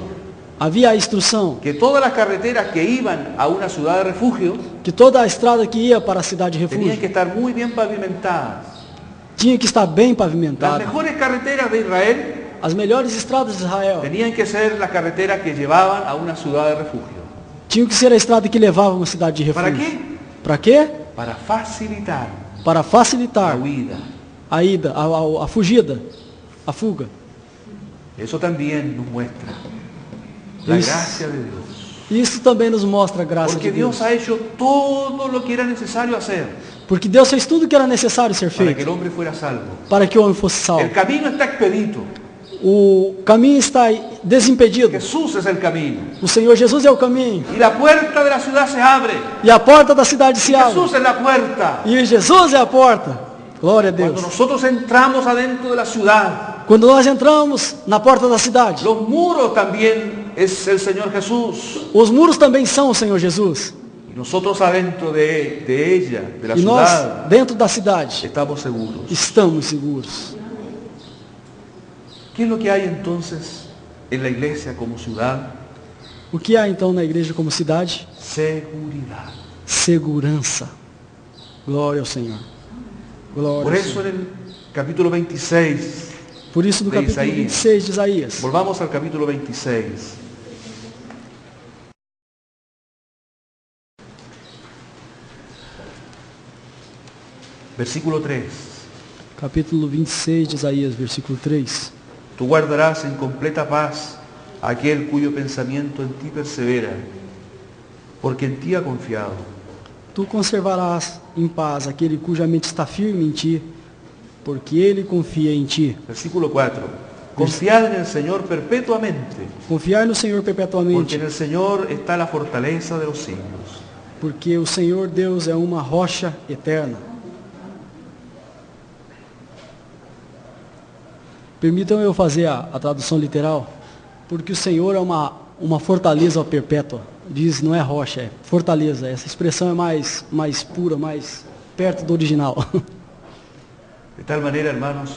Havia a instrução que todas las carreteras que iban a una ciudad de refugio que toda a estrada que ia para a cidade de tenían refúgio que estar muy bien pavimentadas. tinha que estar bem Las pavimentada. mejores carreteras de Israel As melhores estradas de Israel tenían que ser las carreteras que llevaban a una ciudad de refugio. tinham que ser a estrada que levava a uma cidade de ¿Para refúgio. qué? Para quê? Para facilitar Para la facilitar huida. a ida, a fugida, a fuga. Eso también nos muestra la Isso. gracia de Dios. Isso também nos mostra a graça Porque de Deus. Dios ha hecho todo lo que era necesario hacer Porque Deus fez tudo o que era necessário ser para que feito el hombre fuera salvo. para que o homem fosse salvo. El camino está expedito. O caminho está desimpedido. Jesús es el camino. O Senhor Jesus é o caminho. Y la puerta de la ciudad se abre. E a porta da cidade se abre. Jesús es la puerta. E Jesus é a porta. Glória a Deus. Cuando nosotros entramos adentro de la ciudad, Quando nós entramos na porta da cidade, los muros también es el Señor Jesús. os muros também são o Senhor Jesus. Y nosotros adentro de ella, de la E nós, ciudad, dentro da cidade, estamos seguros. estamos seguros. ¿Qué es lo que hay entonces en la iglesia como ciudad? O que há então na igreja como cidade? Seguridad. Segurança. Glória ao Senhor. Glória Por ao eso Senhor. en el capítulo 26, Por isso no de capítulo Isaías. 26 de Isaías, volvamos al capítulo 26. Versículo 3. capítulo 26 de Isaías, versículo 3. Tú guardarás en completa paz a aquel cuyo pensamiento en ti persevera, porque en ti ha confiado. Tu conservarás em paz aquele cuja mente está firme em ti, porque ele confia em ti. Versículo 4. Confiad en el Señor perpetuamente, Confiai no Senhor porque perpetuamente, en el Señor está la fortaleza de los siglos. porque o Senhor Deus é uma rocha eterna. Permitam eu fazer a tradução literal, porque o Senhor é uma fortaleza perpétua. Diz, não é rocha, é fortaleza. Essa expressão é mais pura, mais perto do original. De tal manera, hermanos,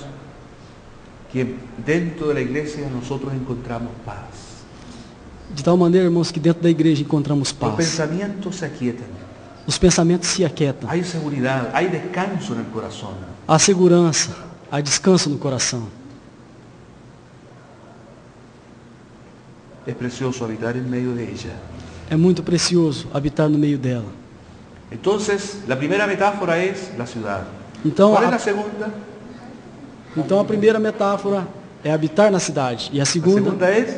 que dentro de la iglesia nosotros encontramos paz. De tal maneira, irmãos, que dentro da igreja encontramos Los paz. pensamientos se aquietan. Os pensamentos se aquietam. Hay seguridad, hay descanso en el corazón. Há segurança, há descanso no coração. Es precioso habitar en medio de ella. É muito precioso habitar no meio dela. Entonces, la primera metáfora es la ciudad. Então, ¿Cuál es la a, segunda? então a primeira metáfora é habitar na cidade. E a La segunda, segunda es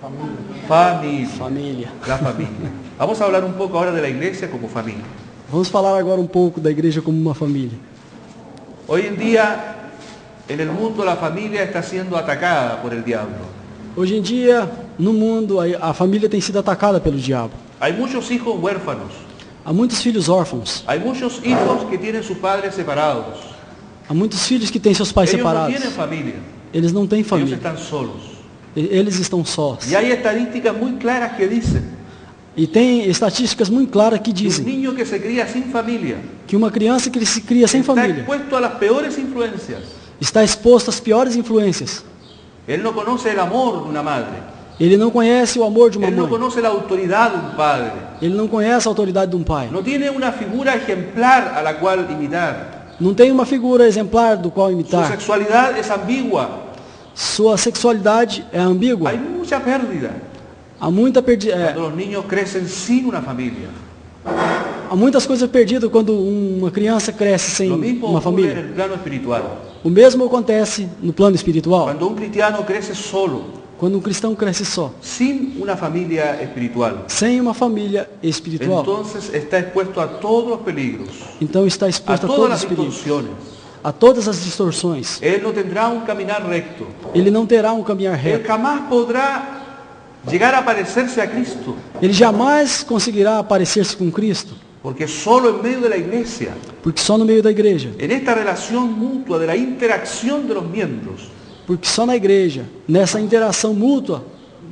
familia. família. La familia. Vamos a hablar un poco ahora de la iglesia como familia. Vamos falar agora um pouco da igreja como uma família. Hoy en día, en el mundo, la familia está siendo atacada por el diablo. Hoje em dia, no mundo, a família tem sido atacada pelo diabo. Hay muchos hijos huérfanos. Há muitos filhos órfãos. Hay muchos hijos que tienen sus padres separados. Há muitos filhos que têm seus pais Ellos no separados. tienen familia. Eles não têm Ellos família. están solos. Eles estão sós. Y hay estadísticas muy claras que dicen E tem estatísticas muito claras que que un dizem niño que se cría sin familia que uma criança que se cria sem está família expuesto a las peores influencias. está exposto às piores influências. Él no conoce el amor de una madre. Ele não conhece o amor de uma Él no mãe. conoce la autoridad de un padre. Ele não conhece a autoridade de um pai. No tiene una figura ejemplar a la cual imitar. Não tem uma figura exemplar do qual Su imitar. sexualidad es ambigua. Sua sexualidade é ambígua. Hay mucha pérdida Há muita cuando los niños crecen sin una familia. há muitas coisas perdidas quando uma criança cresce sem Lo mismo uma ocurre en família. el plano espiritual. O mesmo acontece no plano espiritual. Cuando un cristiano crece solo, Quando um cristão cresce só, sin una familia espiritual, sem uma família espiritual, entonces está expuesto a todos los peligros, então está a exposto a todas todos las os perigos, distorsiones. a todas as distorções. Él no tendrá un caminar recto. Ele não terá um caminhar Él reto. jamás podrá llegar a parecerse a Cristo, Ele jamais conseguirá parecer-se com Cristo, porque solo en medio de la iglesia, porque só no meio da igreja, en esta relación mutua de la interacción de los miembros, porque só na igreja, nessa interação mútua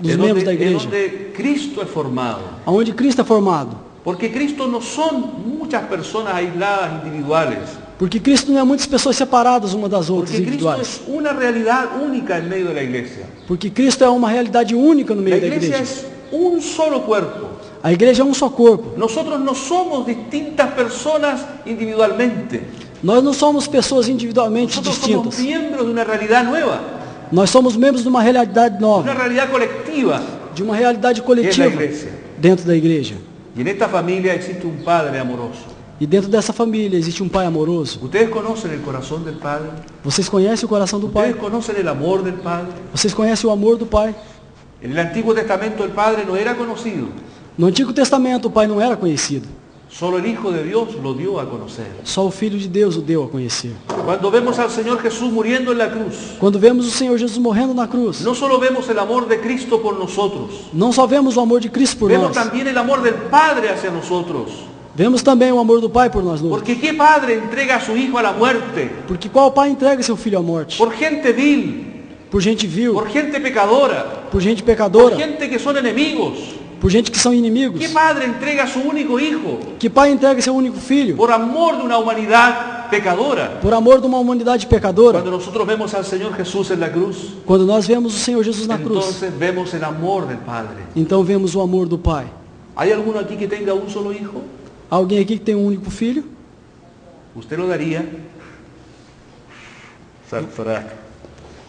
dos es membros da donde, es igreja, donde Cristo es formado. onde Cristo é formado. Porque Cristo no son muchas personas aisladas, individuales. Porque Cristo não é muitas pessoas separadas uma das outras, Porque Cristo individuais. es una realidad única en medio de la iglesia. Porque Cristo é uma realidade única no La meio da iglesia igreja. es un solo cuerpo. A igreja é um só corpo. Nosotros no somos distintas personas individualmente. Nós não somos pessoas individualmente Nosotros somos distintas. miembros de una realidad nueva. Nós somos membros de uma realidade una nova, realidad colectiva, de uma realidade que es la coletiva iglesia. dentro da igreja. Y en esta familia existe un Padre amoroso. E dentro dessa família existe um pai amoroso. ¿Ustedes conocen el corazón del Padre? Vocês conhecem o coração do pai? ¿Ustedes conocen el amor del Padre? Vocês conhecem o amor do pai? En el Antiguo Testamento el Padre no era conocido, No Antigo Testamento o pai não era conhecido. solo el Hijo de Dios lo dio a conocer. Só o Filho de Deus o deu a conhecer. Cuando vemos al Señor Jesús muriendo en la cruz, Quando vemos o Senhor Jesus morrendo na cruz, no solo vemos el amor de Cristo por nosotros, não só vemos o amor de Cristo por vemos nós, también el amor del Padre hacia nosotros. vemos também o amor do pai por nós. Porque ¿qué padre entrega a su hijo a la muerte? Porque qual pai entrega seu filho à morte? Por gente vil, Por gente vil, por gente pecadora, por gente por pecadora, gente que son enemigos. por gente que são inimigos. ¿Qué padre entrega a su único hijo Que pai entrega seu único filho? por amor de una humanidad pecadora? Por amor de uma humanidade pecadora. Cuando nosotros vemos al Señor Jesús en la cruz, Quando nós vemos o Senhor Jesus na cruz, entonces vemos el amor del Padre. então vemos o amor do pai. ¿Hay alguno aquí que tenga un solo hijo? Alguém aqui que tem um único filho? ¿Usted lo daría? Sartorato.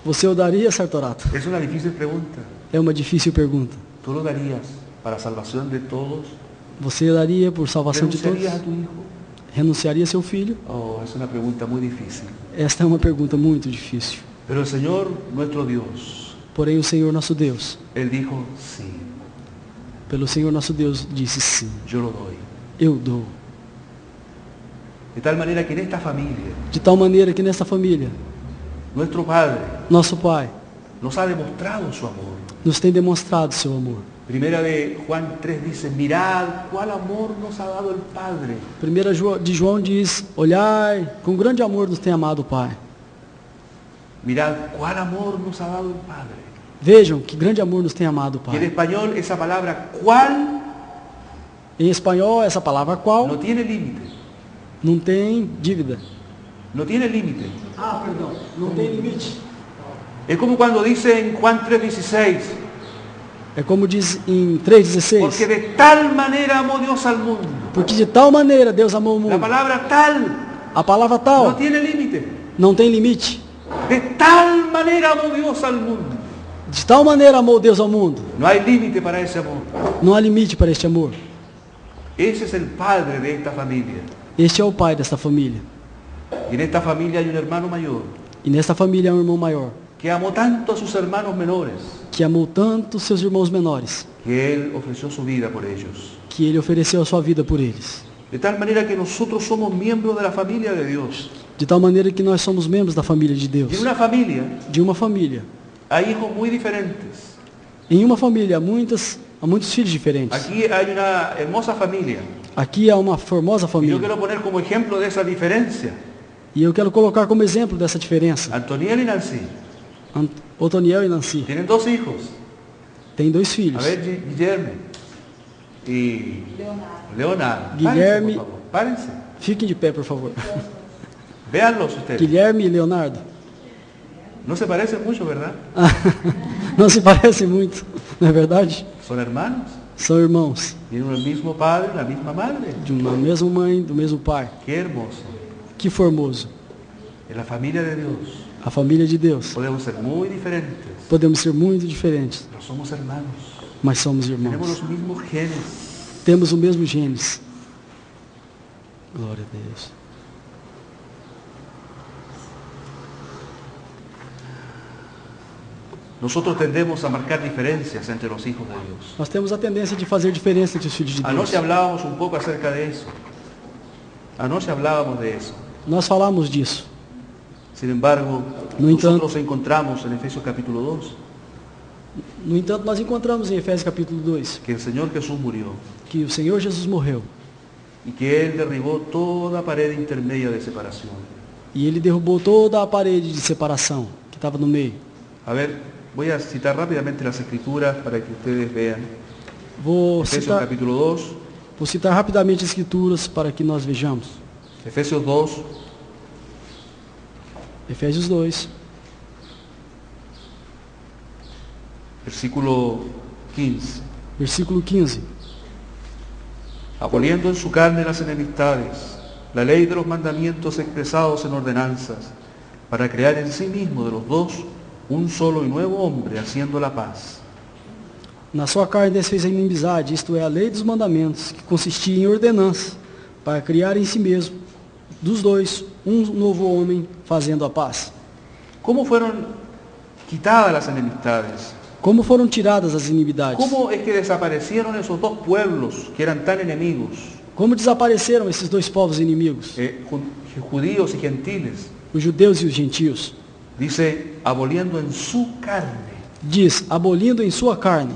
Você o daria, Sartorato? Es una difícil pregunta. É uma difícil pergunta. ¿Tú lo darías para salvación de todos? Você daria por salvação de todos? ¿Renunciarías a tu hijo? Renunciaria seu filho? Oh, es una pregunta muy difícil. Esta é uma pergunta muito difícil. Pero el Señor, nuestro Dios, Porém o Senhor nosso Deus, Él dijo, sí, pelo Senhor nosso Deus, disse sim. yo lo doy. Eu dou. De tal manera que en esta familia, De tal maneira que nesta família, nuestro Padre nosso pai nos ha demostrado su amor. nos tem demonstrado seu amor. Primera de Juan 3 dice, mirad cuál amor nos ha dado el Padre. Primeira de João diz, olhai, com grande amor nos tem amado o Pai. Mirad cuál amor nos ha dado el Padre. Vejam que grande amor nos tem amado o Y en Pai. español esa palabra cuál Em espanhol, essa palavra qual no tiene límite. não tem dívida. No tiene límite. Ah, perdão, não tem limite. Es como cuando dice en Juan 3:16, É como diz em 3,16. porque de tal manera amó Dios al mundo. Porque de tal maneira Deus amou o La mundo. palabra tal A palavra no tal tiene límite. não tem limite. De tal manera amó Dios al mundo. De tal maneira amou Deus ao mundo. No hay límite para ese amor. Não há limite para este amor. Ese es el padre de esta familia. Este é o pai desta família. Y en esta familia hay un hermano mayor E nesta família há um irmão maior, que amó tanto a sus hermanos menores que amou tanto seus irmãos menores, que él ofreció su vida por ellos. que ele ofereceu a sua vida por eles. De tal manera que nosotros somos miembros de la familia de Dios. De tal maneira que nós somos membros da família de Y Deus. en una familia De uma família. hay hijos muy diferentes. Em uma família há muitos filhos diferentes. Aquí hay una hermosa familia. Aqui há uma formosa Y yo família. quiero poner como ejemplo de esa diferencia E eu quero colocar como exemplo dessa diferença. Antoniel y Nancy. Otoniel e Nancy. Tienen dos hijos. Tem dois A filhos. ver, Guillermo y Leonardo. Guilherme. Párense, por favor. Párense. Fiquem de pé, por favor. Véanlos ustedes. Guilherme e Leonardo. No se parecen mucho, ¿verdad? Não se parecem muito, não é verdade? Son hermanos. São irmãos. Tienen el mismo padre, la misma madre. De uma mesma mãe, do mesmo pai. Qué hermoso. Que formoso. En la familia de Dios A família de Deus. podemos ser muy diferentes, Podemos ser muito diferentes, pero somos hermanos. mas somos Tenemos irmãos. los mismos genes. Temos o mesmo genes. Glória a Deus. Nosotros tendemos a marcar diferencias entre los hijos de Dios. Nós temos a tendência de fazer diferença entre os filhos de Deus. Anoche hablábamos un poco acerca de eso. Anoche hablábamos de eso. Nós falamos disso. Sin embargo, No nosotros encontramos en Efesios capítulo 2 No entanto, nós encontramos em Efésios capítulo 2 que el Señor Jesús murió que o Senhor Jesus morreu y que Él derribó toda pared intermedia de separación. e ele derrubou toda a parede de separação que estava no meio. A ver, voy a citar rápidamente las escrituras para que ustedes vean. Vou Efesios capítulo 2, citar rapidamente as escrituras para que nós vejamos. Efesios 2, Efésios 2, versículo 15. versículo 15. Aboliendo en su carne las enemistades, la ley de los mandamientos expresados en ordenanzas, para crear en sí mismo de los dos un solo y nuevo hombre haciendo la paz. Na sua carne desfez a inimizade, isto é, a lei dos mandamentos, que consistia em ordenança, para criar em si mesmo, dos dois, um novo homem fazendo a paz. ¿Cómo fueron quitadas las enemistades? Como foram tiradas as inimidades? ¿Cómo es que desaparecieron esos dos pueblos que eran tan enemigos, Como desapareceram esses dois povos inimigos, judíos y gentiles? os judeus e os gentios? Dice, aboliendo en su carne. Diz, abolindo em sua carne.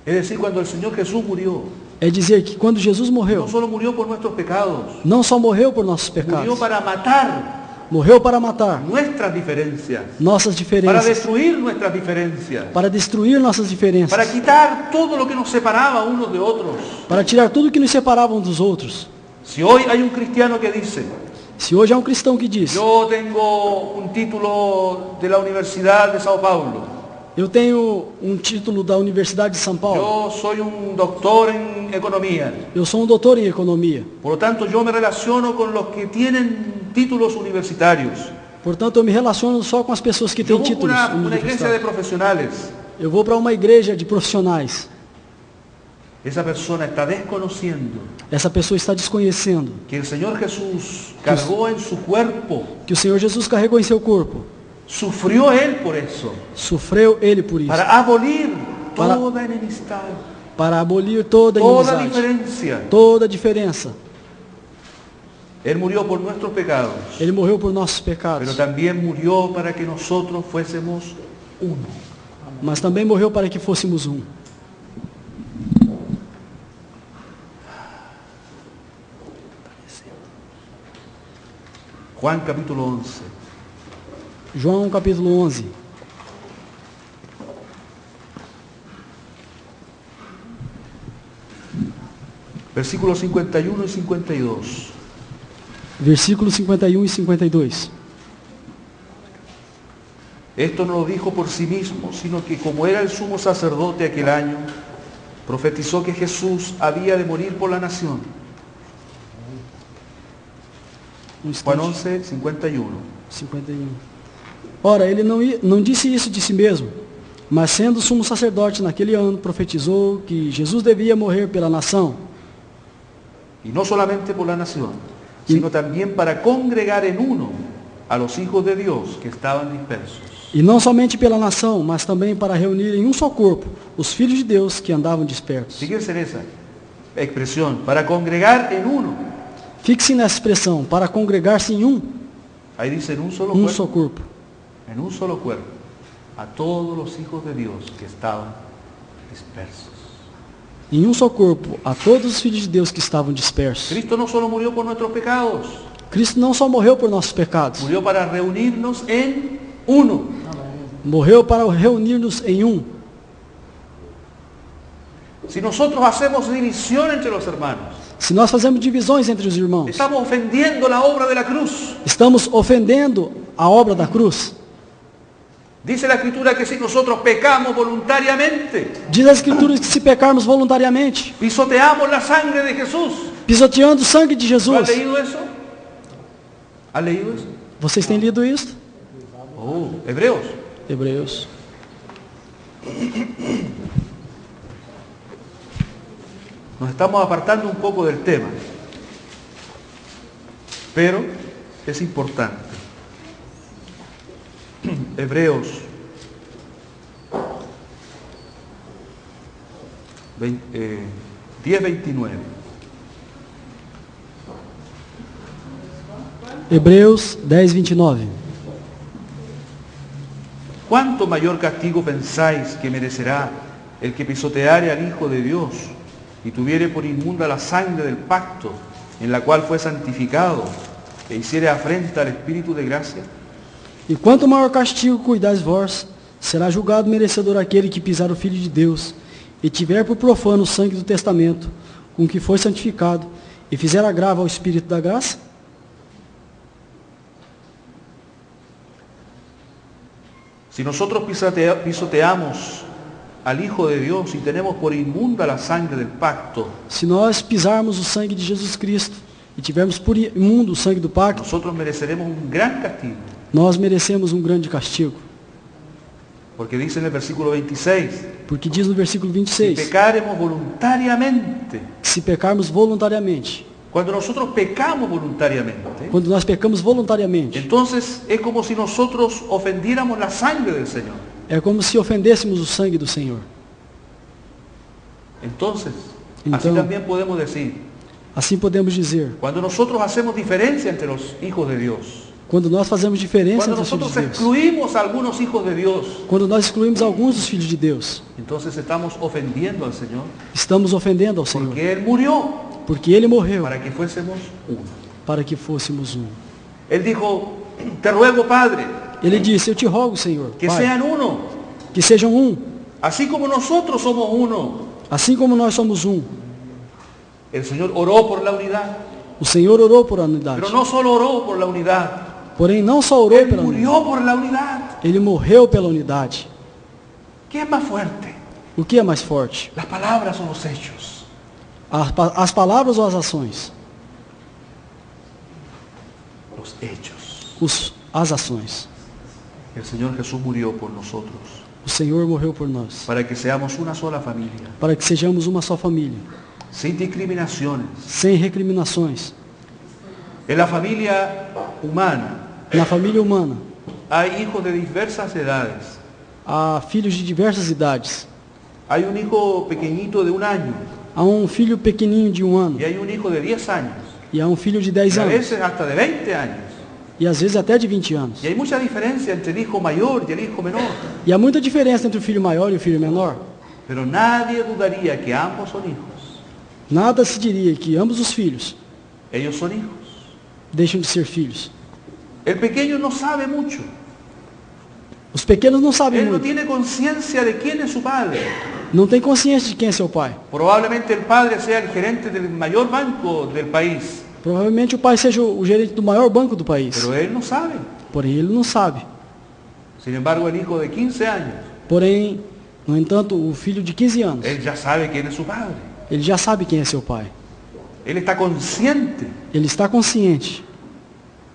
Es decir, cuando el Señor Jesús murió, É dizer que quando Jesus morreu, no solo murió por nuestros pecados, não só morreu por nossos murió pecados, para matar morreu para matar nuestras diferencias, nossas para diferenças, destruir nuestras diferencias, para destruir nossas diferenças, para quitar todo lo que nos separaba unos de otros. para tirar tudo que nos separava uns dos outros. Si hoy hay un cristiano que dice, Se hoje há um cristão que diz, yo tengo un título de la Universidad de Sao Paulo, eu tenho um título da Universidade de São Paulo, yo soy un doctor en economía, eu sou um doutor em economia, por lo tanto yo me relaciono con los que tienen títulos universitarios. portanto eu me relaciono só com as pessoas que Yo têm busco títulos una iglesia de universitários. profesionales. Eu vou para uma igreja de profissionais. Esa persona está desconociendo Essa pessoa está desconhecendo que el Señor Jesús cargó en su cuerpo, que o Senhor Jesus carregou em seu corpo, sufrió Él por eso, sofreu ele por isso, para abolir Para- toda enemistad, para abolir toda toda inimizade, diferencia. toda diferença. Él murió por nuestros pecados, Ele morreu por nossos pero pecados, también murió para que nosotros fuésemos uno. mas também morreu para que fôssemos um. Juan capítulo 11. João capítulo 11, Versículos 51 y 52. versículos 51 e 52. Esto no lo dijo por sí mismo, sino que como era el sumo sacerdote aquel año, profetizó que Jesús había de morir por la nación. Juan 11, 51. 51. Ora, ele não disse isso de si mesmo, mas sendo sumo sacerdote naquele ano, profetizou que Jesus devia morrer pela nação, Y no solamente por la nación, sino también para congregar en uno a los hijos de Dios que estaban dispersos. e não somente pela nação, mas também para reunir em um só corpo os filhos de Deus que andavam dispersos. Fíjense en esa expresión, para congregar en uno. Fixe nessa expressão, para congregar-se em um Ahí dice en un solo só cuerpo, corpo, en un solo cuerpo, a todos los hijos de Dios que estaban dispersos. em um só corpo, a todos os filhos de Deus que estavam dispersos. Cristo no solo murió por nuestros pecados, Cristo não só morreu por nossos pecados, murió para reunirnos en uno. morreu para reunir-nos em um. Si nosotros hacemos división entre los hermanos, Se nós fazemos divisões entre os irmãos, estamos ofendiendo la obra de la cruz. estamos ofendendo a obra da cruz. Dice la Escritura que si nosotros pecamos voluntariamente, Diz as Escrituras que se pecarmos voluntariamente, pisoteamos la sangre de Jesús. pisoteando o sangue de ¿Has Jesus. leído eso? ¿Has leído eso? Vocês têm lido isso? Oh, Hebreos. Hebreus. Nos estamos apartando un poco del tema, pero es importante. Hebreos 10:29. Hebreus 10, 29. ¿Cuánto mayor castigo pensáis que merecerá el que pisoteare al Hijo de Dios y tuviere por inmunda la sangre del pacto en la cual fue santificado e hiciere afrenta al Espíritu de gracia? E quanto maior castigo cuidais vós, será julgado merecedor aquele que pisar o Filho de Deus, e tiver por profano o sangue do testamento, com que foi santificado, e fizer agravo ao Espírito da graça? Si nosotros pisoteamos al Hijo de Dios y tenemos por inmunda la sangre del pacto, Se nós pisarmos o sangue de Jesus Cristo, e tivermos por imundo o sangue do pacto, nosotros mereceremos un gran castigo. nós merecemos um grande castigo. Porque dice en el versículo 26, Porque diz no versículo si 26, pecaremos voluntariamente, que se pecarmos voluntariamente, cuando nosotros pecamos voluntariamente, quando nós pecamos voluntariamente, entonces es como si nosotros ofendiéramos la sangre del Señor. é como se ofendêssemos o sangue do Senhor. Entonces, así Então, también podemos decir, assim podemos dizer, cuando nosotros hacemos diferencia entre los hijos de Dios, quando nós fazemos diferença cuando entre os filhos nosotros de Deus, excluimos a algunos hijos de Dios, quando nós excluímos alguns dos filhos de Deus, entonces estamos ofendiendo al Señor, estamos ofendendo ao Senhor, porque Él murió porque Ele morreu para que fuésemos uno. para que fôssemos um. Él dijo, te ruego, Padre, Ele disse, eu te rogo, Senhor, que Pai, sean uno, que sejam um, así como nosotros somos uno. assim como nós somos um. El Señor oró por la unidad, O Senhor orou por a unidade, pero no solo oró por la unidad, porém não só orou Él pela unidade, murió por la unidad. Ele morreu pela unidade. ¿Qué es más fuerte? O que é mais forte? ¿Las palabras o los hechos? As palavras ou as ações? Los hechos. As ações. El Señor Jesús murió por nosotros, O Senhor morreu por nós, para que seamos una sola familia, para que sejamos uma só família, sin discriminaciones. sem recriminações. En la familia humana Na família humana, hay hijos de diversas edades. há filhos de diversas idades. Hay un hijo pequeñito de 1 año Há um filho pequenininho de 1 ano y hay un hijo de 10 años e há um filho de 10 y a anos veces hasta de 20 años. e às vezes até de 20 anos. Y hay mucha diferencia entre el hijo mayor y el hijo menor. E há muita diferença entre o filho maior e o filho menor. Pero nadie dudaría que ambos son hijos. Nada se diria que ambos os filhos Ellos son hijos. deixam de ser filhos. El pequeño no sabe mucho. Os pequenos não sabem Él no muito, tiene conciencia de quién es su padre. não têm consciência de quem é seu pai. Probablemente el padre sea el gerente del mayor banco del país, Provavelmente o pai seja o gerente do maior banco do país, pero él no sabe. porém ele não sabe. Sin embargo, el hijo de 15 años, Porém, no entanto, o filho de 15 anos, él ya sabe quién es su padre. ele já sabe quem é seu pai. Él está consciente Ele está consciente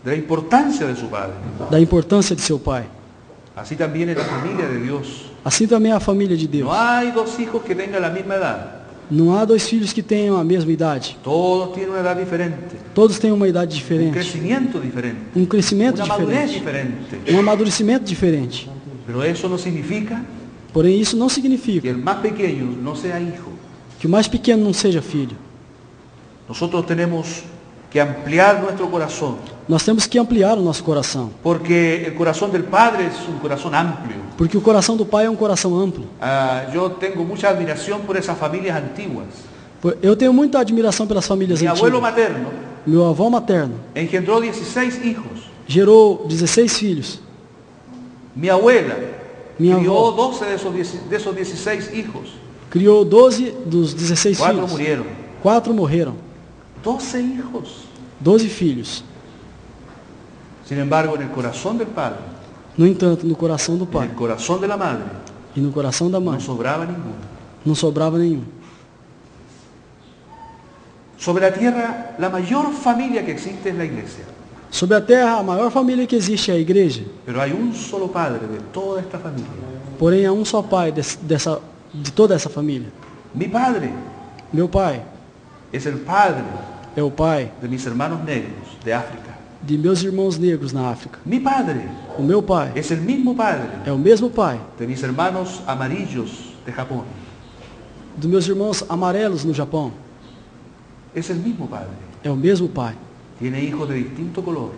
de la importancia de su padre. da importância de seu pai. Así también en la familia de Dios. Assim também é a família de Deus. No hay dos hijos que tengan la misma edad. Não há dois filhos que tenham a mesma idade. Todos tienen una edad diferente, Todos têm uma idade un diferente, crecimiento diferente, um crescimento una madurez diferente, diferente. um amadurecimento diferente. Pero eso no significa Porém, isso não que significa el más pequeño no sea hijo. que o mais pequeno não seja filho. Nosotros tenemos que ampliar nuestro corazón, Nós temos que ampliar o nosso coração, porque el corazón del Padre es un corazón amplio. porque o coração do pai é um coração amplo. Yo tengo mucha admiración por esas familias antiguas. Eu tenho muita admiração pelas famílias Mi abuelo antigas. materno Meu avô materno engendró 16 hijos. gerou 16 filhos. Mi abuela Mi crió avó 12 de esos 16 hijos. criou 12 dos 16 4 filhos. murieron. 4 morreram. 12 hijos. 12 filhos. Sin embargo, en el corazón del Padre, No entanto, no coração do en pai el corazón de la Madre, e no coração da no mãe sobraba ninguno. não sobrava nenhum. Sobre la tierra, la mayor familia que existe es la iglesia. Sobre a terra, a maior família que existe é a igreja. Pero hay un solo Padre de toda esta familia. Porém, há um só pai de toda essa família. Mi Padre Meu pai es el Padre é o pai de mis hermanos negros de África. de meus irmãos negros na África. Mi Padre O meu pai es el mismo Padre é o mesmo pai de mis hermanos amarillos de Japón. dos meus irmãos amarelos no Japão. Es el mismo Padre. É o mesmo pai. Tiene hijos de distinto color,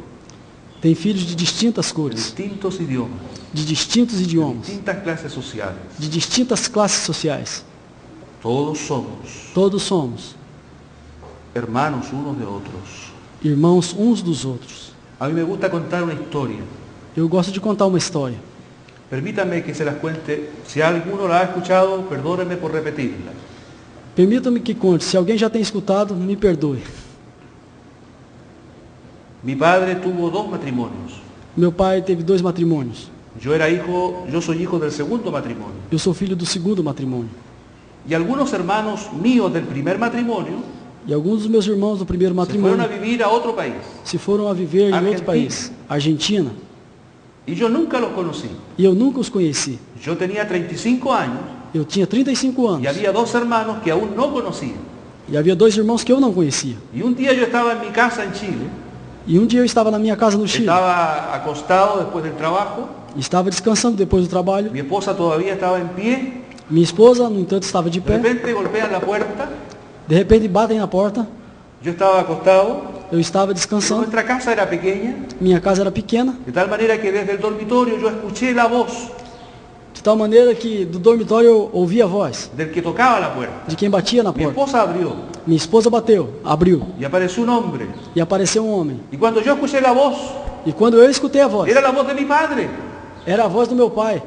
Tem filhos de distintas de cores, distintos idiomas, de distintos de idiomas, distintas clases sociales. de distintas classes sociais. Todos somos Todos somos hermanos unos de otros. irmãos uns dos outros. A mí me gusta contar una historia. Eu gosto de contar uma história. Permítanme que se las cuente. Si alguno la ha escuchado, perdónenme por repetirla. Permita-me que conte. Se alguém já tem escutado, me perdoe. Mi padre tuvo 2 matrimonios. Meu pai teve 2 matrimônios. Yo soy hijo del segundo matrimonio. Eu sou filho do segundo matrimônio. Y algunos hermanos míos del primer matrimonio E alguns dos meus irmãos do primeiro se fueron a matrimônio vivir a otro país. se foram a viver em outro Argentina. país, Argentina. Y yo nunca los conocí. E eu nunca os conheci. Yo tenía 35 años Eu tinha 35 anos. y había dos hermanos que aún no conocía. E havia dois irmãos que eu não conhecia. Y un día yo estaba en mi casa en Chile, E um dia eu estava na minha casa no Chile. estaba acostado después del trabajo, Estava descansando depois do trabalho. mi esposa todavía estaba en pie, Minha esposa, no entanto, estava de de pé. repente golpean la puerta, De repente batem na porta. yo estaba acostado, Eu estava descansando. nuestra casa era pequeña, Minha casa era pequena. de tal manera que desde el dormitorio yo escuché la voz De tal maneira que do dormitório eu ouvi a voz del que tocaba la puerta. de quem batia na Mi porta. esposa abrió Minha esposa bateu, abriu. y apareció un hombre. E apareceu um homem. Y cuando yo escuché la voz, E quando eu escutei a voz, era la voz de mi padre. era a voz do meu pai.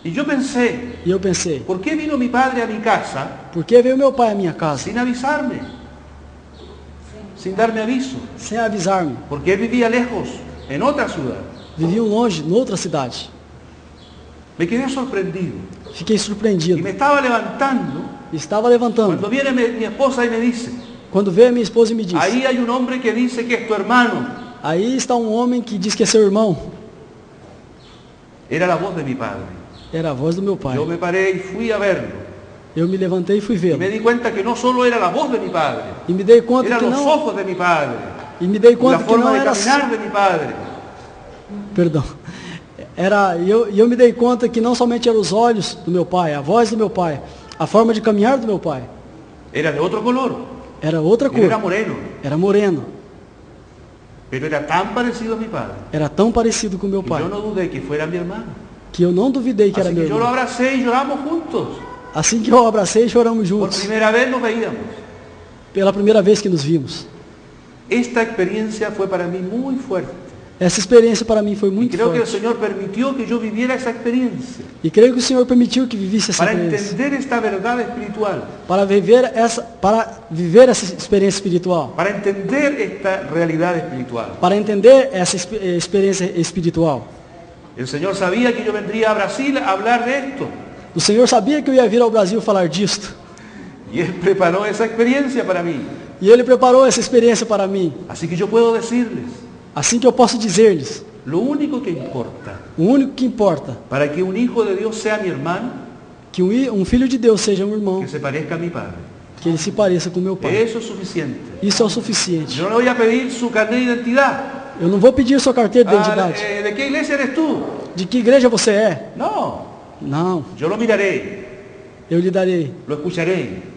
Y yo pensé, E eu pensei, ¿por qué vino mi padre a mi casa por que veio meu pai à minha casa sin avisarme? Sin darme aviso. sem avisar-me? Porque él vivía lejos, en otra ciudad. Viviam longe, noutra cidade. Me quedé sorprendido. Fiquei Y surpreendido. me estaba levantando Estava levantando. cuando viene mi esposa y me dice, Quando veio a minha esposa e me disse, ahí hay un hombre que dice que es tu hermano. aí está um homem que diz que é seu irmão. Era la voz de mi padre. Era a voz do meu pai. Yo me paré y fui a verlo. Eu me levantei e fui Y vê-lo. me di cuenta que no solo era la voz de mi padre, E me dei conta eran que los não, ojos de mi padre, e me dei y la conta que forma não de era, caminar de mi padre. perdão. E eu me dei conta que não somente eram os olhos do meu pai, a voz do meu pai, a forma de caminhar do meu pai. Era de otro color, Era outra él era cor. moreno, Era moreno. pero era tan parecido a mi padre. Era tão parecido com meu Y pai yo no dudé que fuera mi hermano. que eu não duvidei que era Así meu que yo lo irmão. abracé y lloramos juntos. Assim que eu abracei, choramos Por juntos. primera vez nos veíamos. Pela primeira vez que nos vimos. Esta experiencia fue para mí muy fuerte. Essa experiência para mim foi Y muito creo que el forte. Señor permitió que yo viviera esa experiencia E creio que o Senhor permitiu que vivisse essa para experiência. entender esta verdad espiritual, Para viver essa experiência espiritual. para entender esta realidad espiritual. Para entender essa experiência espiritual. El Señor sabía que yo vendría a Brasil a hablar de esto. O Senhor sabia que eu ia vir ao Brasil falar disto. Y Él preparó esa experiencia para mí. E Ele preparou essa experiência para mim. Así que yo puedo decirles, Assim que eu posso dizer-lhes, lo único que importa o único que importa, para que un hijo de Dios sea mi hermano, que um filho de Deus seja um irmão, que se parezca a mi padre. que ele se pareça com meu pai. Eso es suficiente. Isso é o suficiente. Yo no le voy a pedir su carnet de identidad. Eu não vou pedir sua carteira de identidade. ¿De qué iglesia eres tú? De que igreja você é? No, Não. yo lo miraré, Eu lhe darei. lo escucharé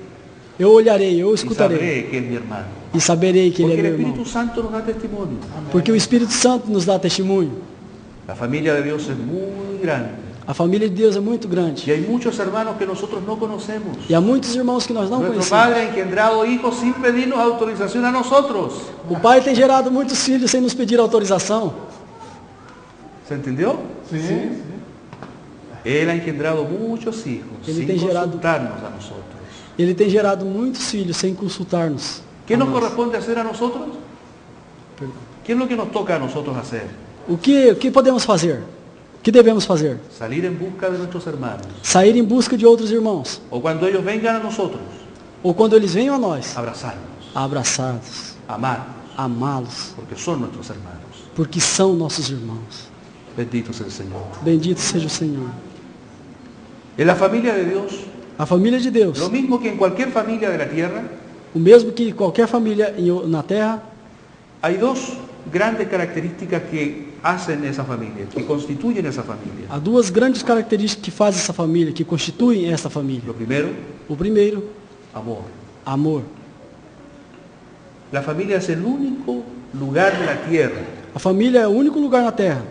Eu olharei, eu y escutarei. sabré que es mi hermano. E saberei que ele Porque é el meu Espíritu irmão. Santo nos da testimonio. Porque o Espírito Santo nos dá testemunho. La familia de Dios es muy grande A família de Deus é muito grande. y hay muchos hermanos que nosotros no conocemos. E há muitos irmãos que nós não Nuestro conhecemos. Padre ha engendrado hijos sin pedirnos autorización a nosotros. O Pai tem gerado muitos filhos sem nos pedir autorização. ¿Se entendió? Sí. Él ha engendrado muchos hijos Él sin te ha gerado- consultarnos a nosotros. Ele tem gerado muitos filhos sem consultar-nos. ¿Qué a nos nós. corresponde hacer a nosotros? Perdão. ¿Qué es lo que nos toca a nosotros hacer? O que podemos fazer? O que devemos fazer? Salir en busca de nuestros hermanos. Sair em busca de outros irmãos. O cuando ellos vengan a nosotros, Ou quando eles venham a nós, abrazarnos, abraçá-los, amarnos, amá-los, porque son nuestros hermanos. porque são nossos irmãos. Bendito sea el Señor. Bendito seja o Senhor. En la familia de Dios, A família de Deus, lo mismo que en cualquier familia de la tierra, o mesmo que qualquer família na terra, hay dos grandes características que hacen esa familia, que constituyen esa familia. há duas grandes características que fazem essa família, que constituem essa família. Lo primero, O primeiro, amor. amor. La familia es el único lugar de la tierra, A família é o único lugar na terra,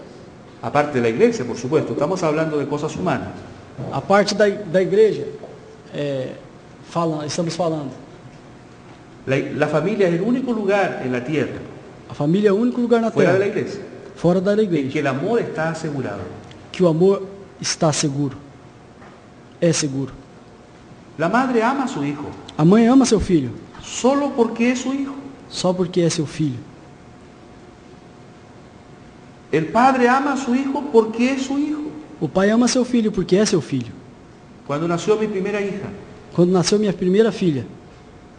aparte de la iglesia, por supuesto, estamos hablando de cosas humanas. a parte da igreja, estamos falando. La familia es el único lugar en la tierra, A família é o único lugar na fuera de la terra, iglesia, fora da en igreja, que el amor está asegurado. que o amor está seguro. É seguro. La madre ama a su hijo, A mãe ama seu filho, solo porque es su hijo. só porque é seu filho. El padre ama a su hijo porque es su hijo. O pai ama seu filho porque é seu filho. Cuando nació mi primera hija, Quando nasceu minha primeira filha,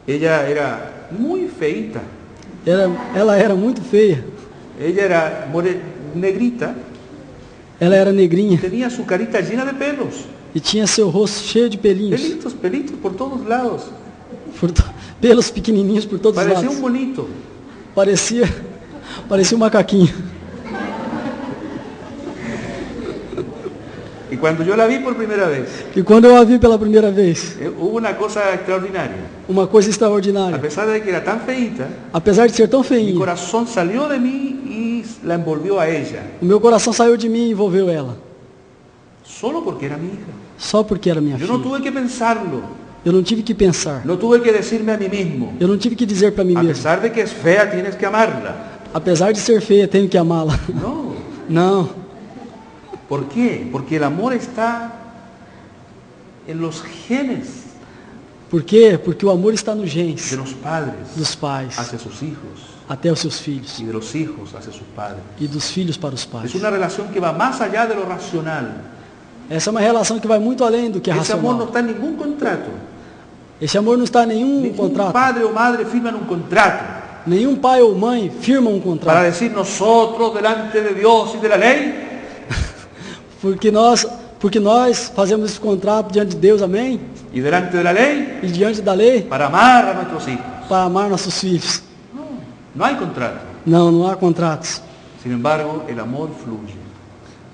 ella era muy feita, ela era muito feia. ella era negrita, Ela era negrinha Tenía su carita llena de pelos. e tinha seu rosto cheio de pelinhos. Pelitos, pelitos por todos lados. Pelos pequenininhos por todos os Parecía lados. un bonito. Parecia um macaquinho. Y cuando yo la vi por primera vez, E quando eu a vi pela primeira vez, hubo una cosa extraordinaria. uma coisa A extraordinária. pesar de que era tan feita, Apesar de ser tão mi feinha, corazón salió de mí y la envolvió a ella. o meu coração saiu de mim e envolveu ela. Solo porque era mi hija. Só porque era minha Yo no filha. tuve que pensarlo. Eu não tive que pensar. No tuve que decirme a mí mismo. Eu não tive que dizer para mim A mesmo. pesar de que es fea, tienes que amarla. Apesar de ser feia, tenho que amá-la. No. Não. ¿Por qué? Porque el amor está en los genes Por quê? Porque o amor está nos genes de los padres dos pais hacia sus hijos até os seus filhos y de los hijos hacia sus padres. e dos filhos para os pais. Es una relación que va más allá de lo racional. Essa é uma relação que vai muito além do que é Ese amor no racional. está en ningún contrato. Esse amor não está em nenhum Ningún contrato. padre o madre firman un contrato Nenhum pai ou mãe firma um para contrato. decir nosotros delante de Dios y de la ley Porque nós fazemos esse contrato diante de Deus, amém? y delante de la ley E diante da lei para amar a nuestros hijos. para amar nossos filhos. No hay contrato. Não há contratos. Sin embargo, el amor fluye.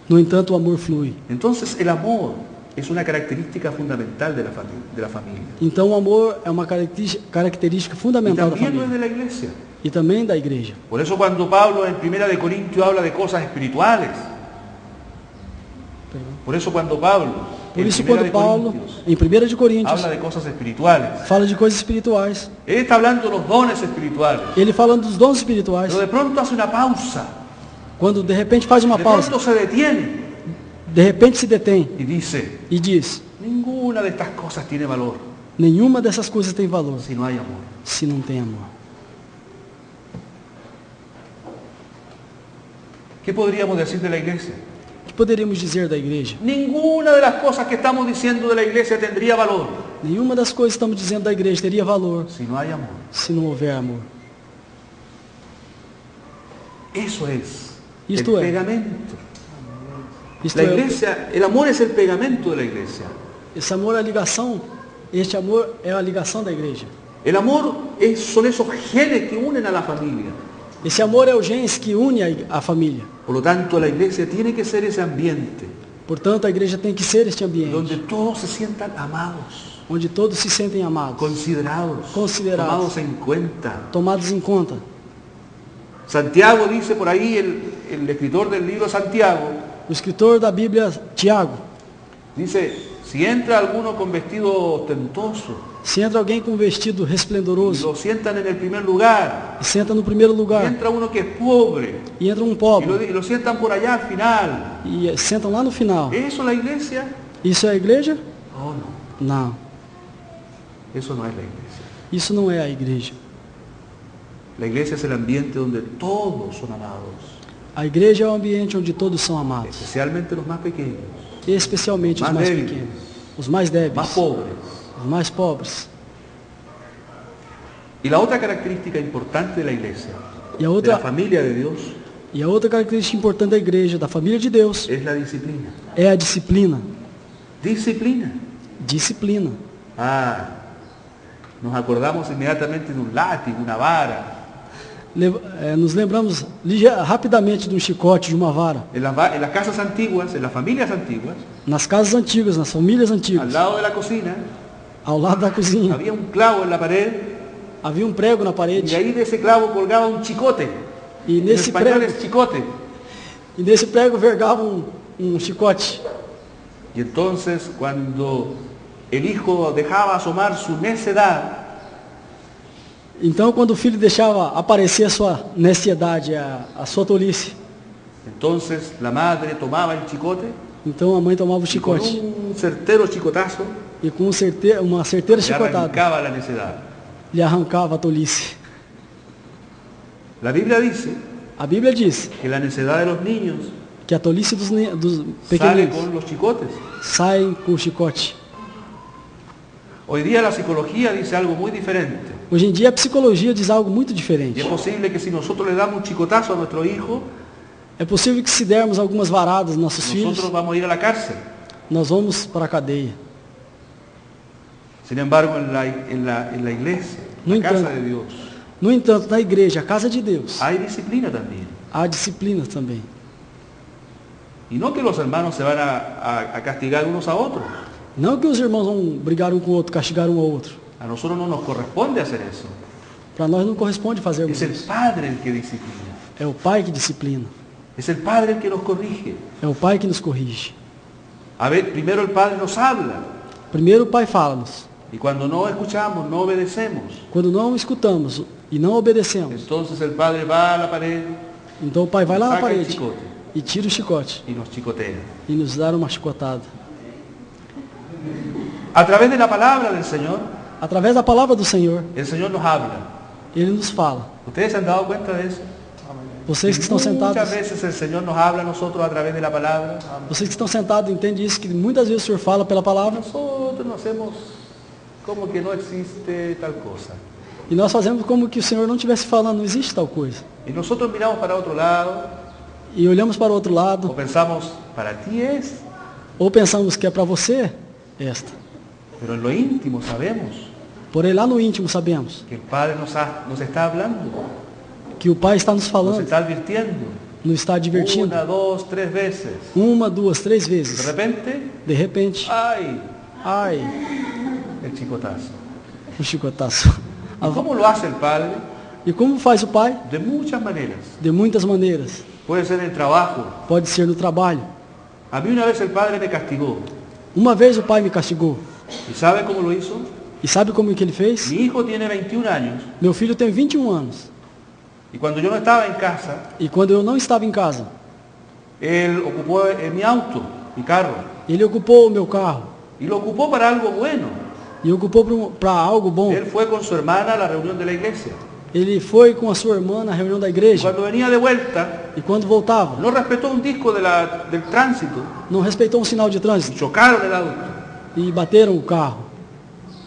No entanto, o amor flui. Entonces, el amor es una característica fundamental de la familia. Então, o amor é uma característica Y fundamental da también lo es família. de la iglesia. E também da igreja. Por eso cuando Pablo en 1 de Corintios habla de cosas espirituales. Por eso cuando Pablo Por en isso, 1 quando de Paulo, Corintios em 1 de Coríntios, habla de cosas espirituales, fala de coisas espirituais, él está hablando de los dones espirituales. ele falando dos dons espirituais, Pero de pronto hace una pausa, quando de repente faz uma de pausa, pronto se detiene de repente se detém y dice, e diz: ninguna de estas cosas tiene valor nenhuma dessas coisas tem valor si no hay amor. se não tem amor. ¿Qué podríamos decir de la iglesia? O que poderíamos dizer da igreja? Ninguna de las cosas que estamos diciendo de la iglesia tendría valor Nenhuma das coisas que estamos dizendo da igreja teria valor si no hay amor. se não houver amor. Eso es Esto el es. pegamento. Isto La é, iglesia, el amor es el pegamento de la iglesia. esse amor é a ligação, este amor é a ligação da igreja. El amor son esos genes que unen a la familia. Esse amor é o genes que une a família. Por lo tanto, la iglesia tiene que ser ese ambiente Portanto, a igreja tem que ser este ambiente, donde todos se sientan amados, onde todos se sentem amados, considerados, Considerados. tomados en cuenta. tomados em conta. Santiago dice por ahí, el escritor del libro Santiago, O escritor da Bíblia, Tiago, dice, si entra alguno con vestido ostentoso se entra alguém com um vestido y resplendoroso lo sientan en el primer lugar, e senta no primeiro y lugar, entra uno que es pobre e entra um y pobre lo sientan por allá al final, e sentam lá no final. ¿eso es la iglesia? Isso é a igreja? Oh, no, Não, eso no es la iglesia. isso não é a igreja. La iglesia es el ambiente donde todos son amados, A igreja é o ambiente onde todos são amados, especialmente los más pequeños, especialmente os mais mais débiles, pequenos, os mais débeis, más pobres. os mais pobres. Y la otra característica importante de la iglesia, E a de la outra, familia de Dios, e a outra característica importante da igreja, da família de Deus, es la disciplina. é a disciplina. Disciplina. Disciplina. Ah, nos acordamos inmediatamente de un látigo, una vara. Nos lembramos rapidamente de um chicote, de uma vara. En las casas antiguas, en las familias antiguas, Nas casas antigas, nas famílias al antigas, lado de la cocina, ao lado da cozinha, había un clavo en la pared havia um prego na y parede. ahí de ese clavo colgaba un chicote. E En nesse español prego, es chicote. vergava um chicote. Y entonces cuando el hijo dejaba asomar su necedad, Então, quando o filho deixava aparecer a sua necessidade, a sua tolice, entonces la madre tomaba el chicote então a mãe tomava o y con chicote un certero chicotazo e com uma certeira le chicotada arrancaba la necedad. lhe arrancava a tolice. La Biblia dice A Bíblia diz que la necedad de los niños que a tolice dos sale pequeninos con los chicotes. saem com o chicote. Hoy día la psicología dice algo muy diferente. Hoje em dia a psicologia diz algo muito Y diferente. es posible que si nosotros le damos un chicotazo a nuestro hijo, É possível que se dermos algumas varadas nos nossos filhos, nosotros vamos a ir a la cárcel. nós vamos para a cadeia. Sin embargo, en la iglesia, No la casa entanto. de Dios, No entanto, na igreja, a casa de Deus, hay disciplina también. há disciplina também. Y no que los hermanos se van a castigar unos a otros. Não que os irmãos vão brigar um com o outro, castigar um ao outro. A nosotros no nos corresponde hacer eso. Para nós não corresponde fazermos Es el isso. Padre el que disciplina. É o Pai que disciplina. Es el Padre el que nos corrige. É o Pai que nos corrige. A ver, primero el Padre nos habla. Primeiro o Pai fala-nos. Y cuando no escuchamos, no obedecemos. Quando não escutamos e não obedecemos, Entonces el Padre va a la pared então o Pai vai lá na saca el parede chicote e tira o chicote y nos chicotea. e nos dá uma chicotada. A través de la palabra del Señor, Através da palavra do Senhor, el Señor nos habla. Ele nos fala. ¿Ustedes se han dado cuenta de eso? Vocês que estão sentados, Muchas veces el Señor nos habla a nosotros a través de la palabra. vocês que estão sentados entendem isso, que muitas vezes o Senhor fala pela palavra Nosotros nos hacemos como que no existe tal cosa. e nós fazemos como que o Senhor não estivesse falando, não existe tal coisa. Y nosotros miramos para otro lado E olhamos para o outro o lado, pensamos, para ti es, ou pensamos que é para você esta. pero en lo íntimo sabemos Porém, lá no íntimo sabemos que el Padre nos está hablando, que o Pai está nos nos falando, está advirtiendo. nos está advertindo. Una, dos, tres veces. Uma, duas, três De vezes. repente, De repente, ¡ay! ai, El chicotazo. um chicotaço. ¿Y cómo lo hace el Padre? E como faz o Pai? De muchas maneras. De muitas maneiras. Puede ser en el trabajo. Pode ser no trabalho. A mí una vez el Padre me castigó. Uma vez o Pai me castigou. ¿Y sabe cómo lo hizo? E sabe como que ele fez? Mi hijo tiene 21 años. Meu filho tem 21 anos. Y cuando yo no estaba en casa, E quando eu não estava em casa, él ocupó mi auto, mi carro. ele ocupou o meu carro. Y lo ocupó para algo bueno. E ocupou para algo bom. Él fue con su hermana a la reunión de la iglesia. Ele foi com a sua irmã na reunião da Y igreja. cuando venía de vuelta, E quando voltava, no respetó un disco del tránsito. não respeitou um sinal de trânsito. Chocaron el auto. E bateram o carro.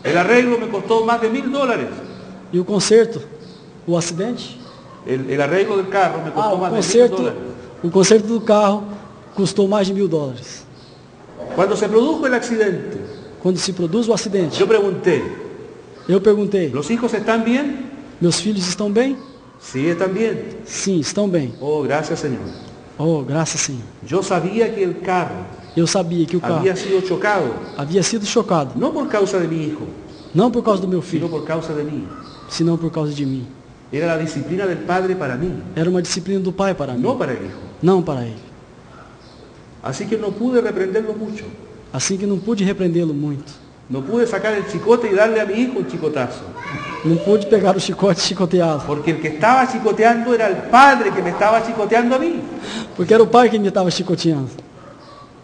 El arreglo me costó más de $1,000. E o conserto, o acidente, El arreglo del carro me costó más de $1,000. o conserto do carro custou mais de $1.000. Cuando se produjo el accidente, Quando se produz o acidente, yo pregunté, eu perguntei, ¿los hijos están bien? meus filhos estão bem? Sí, están bien. Sim, estão bem. Oh, gracias, Señor. Oh, graças Senhor. Yo sabía que el carro Eu sabia que o carro había sido chocado, havia sido chocado, no por causa de mi hijo, não por causa do meu sino filho, por causa de mí. senão por causa de mim. Era la disciplina del Padre para mí, Era uma disciplina do Pai para mim, no para el hijo. não para ele. Así que no pude reprenderlo mucho. Assim que não pude repreendê-lo muito. No pude sacar el chicote y darle a mi hijo un chicotazo. Não pude pegar o chicote e chicoteá-lo, Porque el que estaba chicoteando era el Padre que me estaba chicoteando a mí. porque era o Pai que me estava chicoteando.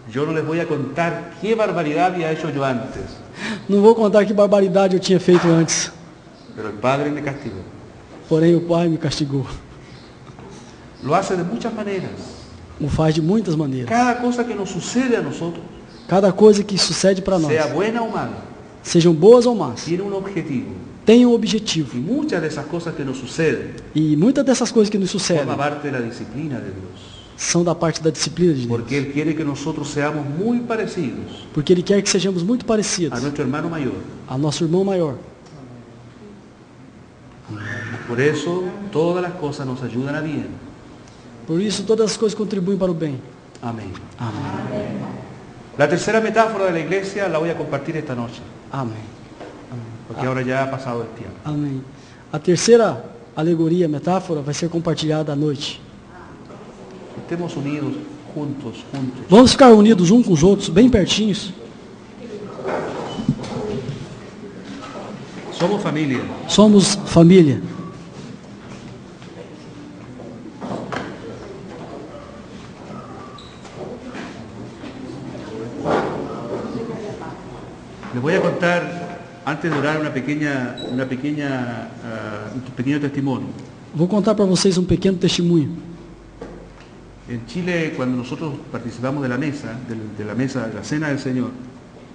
Yo no les voy a contar qué barbaridad había hecho yo antes, Não vou contar que barbaridade eu tinha feito antes, pero el Padre me castigó. porém o Pai me castigou. Lo hace de muchas maneras. O faz de muitas maneiras. Cada cosa que nos sucede a nosotros, Cada coisa que sucede para nós, sea buena o mala, sejam boas ou más, tiene un objetivo. tem um objetivo. Y muchas de esas cosas que nos suceden E muitas dessas coisas que nos sucedem forma parte de la disciplina de Dios. são da parte da disciplina de Deus. Porque Él quiere que nosotros seamos muy parecidos Porque Ele quer que sejamos muito a parecidos nuestro hermano mayor. ao nosso irmão maior. Por eso todas las cosas nos ayudan a bien. Por isso todas as coisas contribuem para o bem. Amén. Amém. La tercera metáfora de la iglesia la voy a compartir esta noche, Amém. porque ahora ya ha pasado el tiempo. Amém. A terceira alegoria, metáfora, vai ser compartilhada à noite. Estemos unidos, juntos. Vamos ficar unidos uns com os outros, bem pertinhos. Somos familia. Somos família. Les voy a contar, antes de orar, un pequeño testimonio. Vou contar para vocês um pequeno testemunho. En Chile, cuando nosotros participamos de la mesa, de la cena del Señor,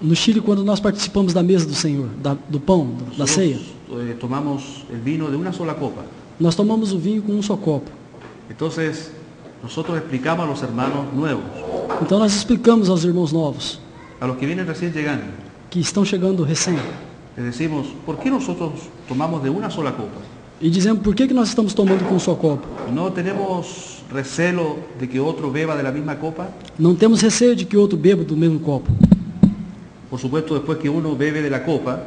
No Chile, quando nós participamos da mesa do Senhor, do pão, da ceia, nosotros tomamos el vino de una sola copa. nós tomamos o vinho com um só copo. Entonces, nosotros explicamos a los hermanos nuevos, Então nós explicamos aos irmãos novos, a los que vienen recién llegando, que estão chegando recém, les decimos, ¿por qué nosotros tomamos de una sola copa? e dizemos por que nós estamos tomando com um só copo. ¿No tenemos recelo de que otro beba de la misma copa? Não temos receio de que outro beba do mesmo copo, Por supuesto, después que uno bebe de la copa,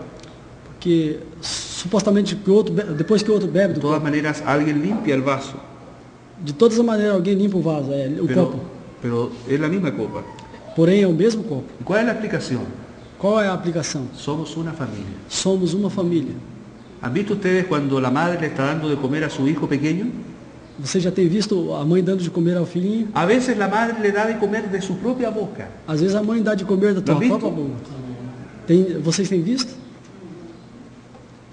porque supostamente que o outro, depois que o outro bebe de do todas copo, maneras alguien limpia el vaso, de todas as maneiras alguém limpa o vaso, o copo. pero es la misma copa. Porém é o mesmo copo. ¿Y cuál es la explicación? Qual é a aplicação? Somos una familia. Somos uma família. ¿Han visto ustedes cuando la madre le está dando de comer a su hijo pequeño? Você já tem visto a mãe dando de comer ao filhinho? A veces la madre le da de comer de su propia boca. Às vezes a mãe dá de comer da tua Não visto? própria boca. Vocês têm visto?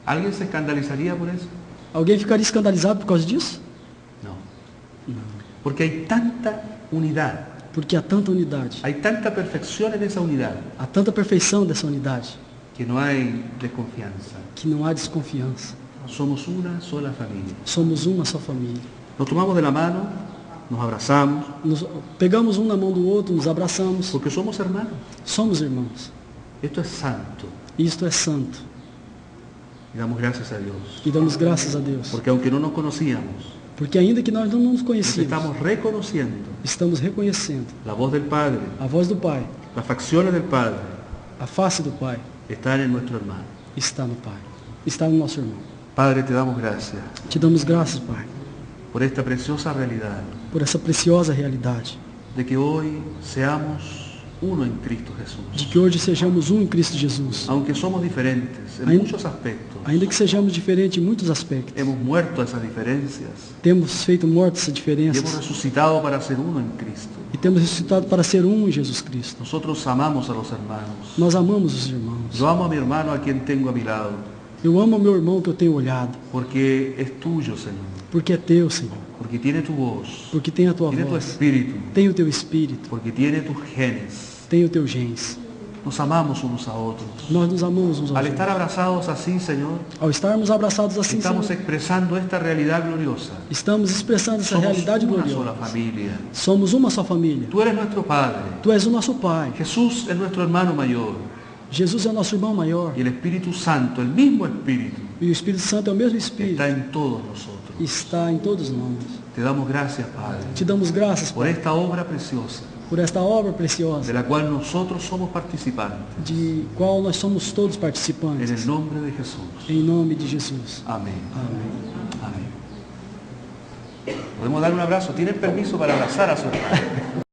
¿Alguien se escandalizaría por eso? Alguém ficaria escandalizado por causa disso? No. Porque hay tanta unidad, Porque há tanta unidade, hay tanta perfección en esa unidad, há tanta perfeição dessa unidade, que no hay desconfianza. que não há desconfiança. Somos una sola familia. Somos uma só família. Nos tomamos de la mano, nos abrazamos, Pegamos um na mão do outro, nos abraçamos. porque somos hermanos. Somos irmãos. Esto es santo. Isto é santo. Y damos gracias a Dios. E damos graças a Deus. Porque aunque no nos conocíamos, Porque ainda que nós não nos nos conhecíamos, estamos reconociendo estamos reconhecendo la voz del Padre, a voz do Pai, las facciones del Padre, a face do Pai, están en nuestro hermano. está no Pai. Está no nosso irmão. Padre, te damos gracias Te damos graças, Pai, por esta preciosa realidad por essa preciosa realidade. de que hoy seamos uno en Cristo De Jesús. que hoje sejamos um em Cristo Jesus. Aunque somos diferentes en Ainda- muchos aspectos, Ainda que sejamos diferentes em muitos aspectos. hemos muerto a esas diferencias Temos feito mortes essas y hemos diferenças. resucitado para ser uno en Cristo. E temos ressuscitado para ser um em Jesus Cristo. Nosotros amamos a los hermanos. Nós amamos os irmãos. Yo amo a mi hermano a quien tengo a mi lado, Eu amo o meu irmão que eu tenho olhado. porque es tuyo, Señor, Porque é teu, Senhor. porque tiene tu voz, Porque tem a tua tiene tu voz. espíritu, Tem o teu espírito. porque tiene tus genes. Tem o teu gens. Nos amamos unos a otros. Nós nos amamos uns aos Al outros. estar abrazados así, Señor, Ao estarmos abraçados assim, estamos Senhor, expresando esta realidad gloriosa. estamos expressando essa Somos realidade una sola gloriosa. familia. Somos uma só família. Tú eres nuestro Padre. Tu és o nosso Pai. Jesús es nuestro hermano mayor. Jesus é o nosso irmão maior. Y el Espíritu Santo, el mismo Espíritu, E o Espírito Santo é o mesmo Espírito. está en todos nosotros. Está em todos nós. Te damos gracias, Padre, Te damos graças, por Pai, esta obra preciosa, por esta obra de preciosa, la cual nosotros somos participantes. de qual nós somos todos En participantes. el nombre de Jesús. Em nome de Jesus. Amén. Amém. Amén. Podemos dar un abrazo. ¿Tienen permiso para abrazar a su hermano?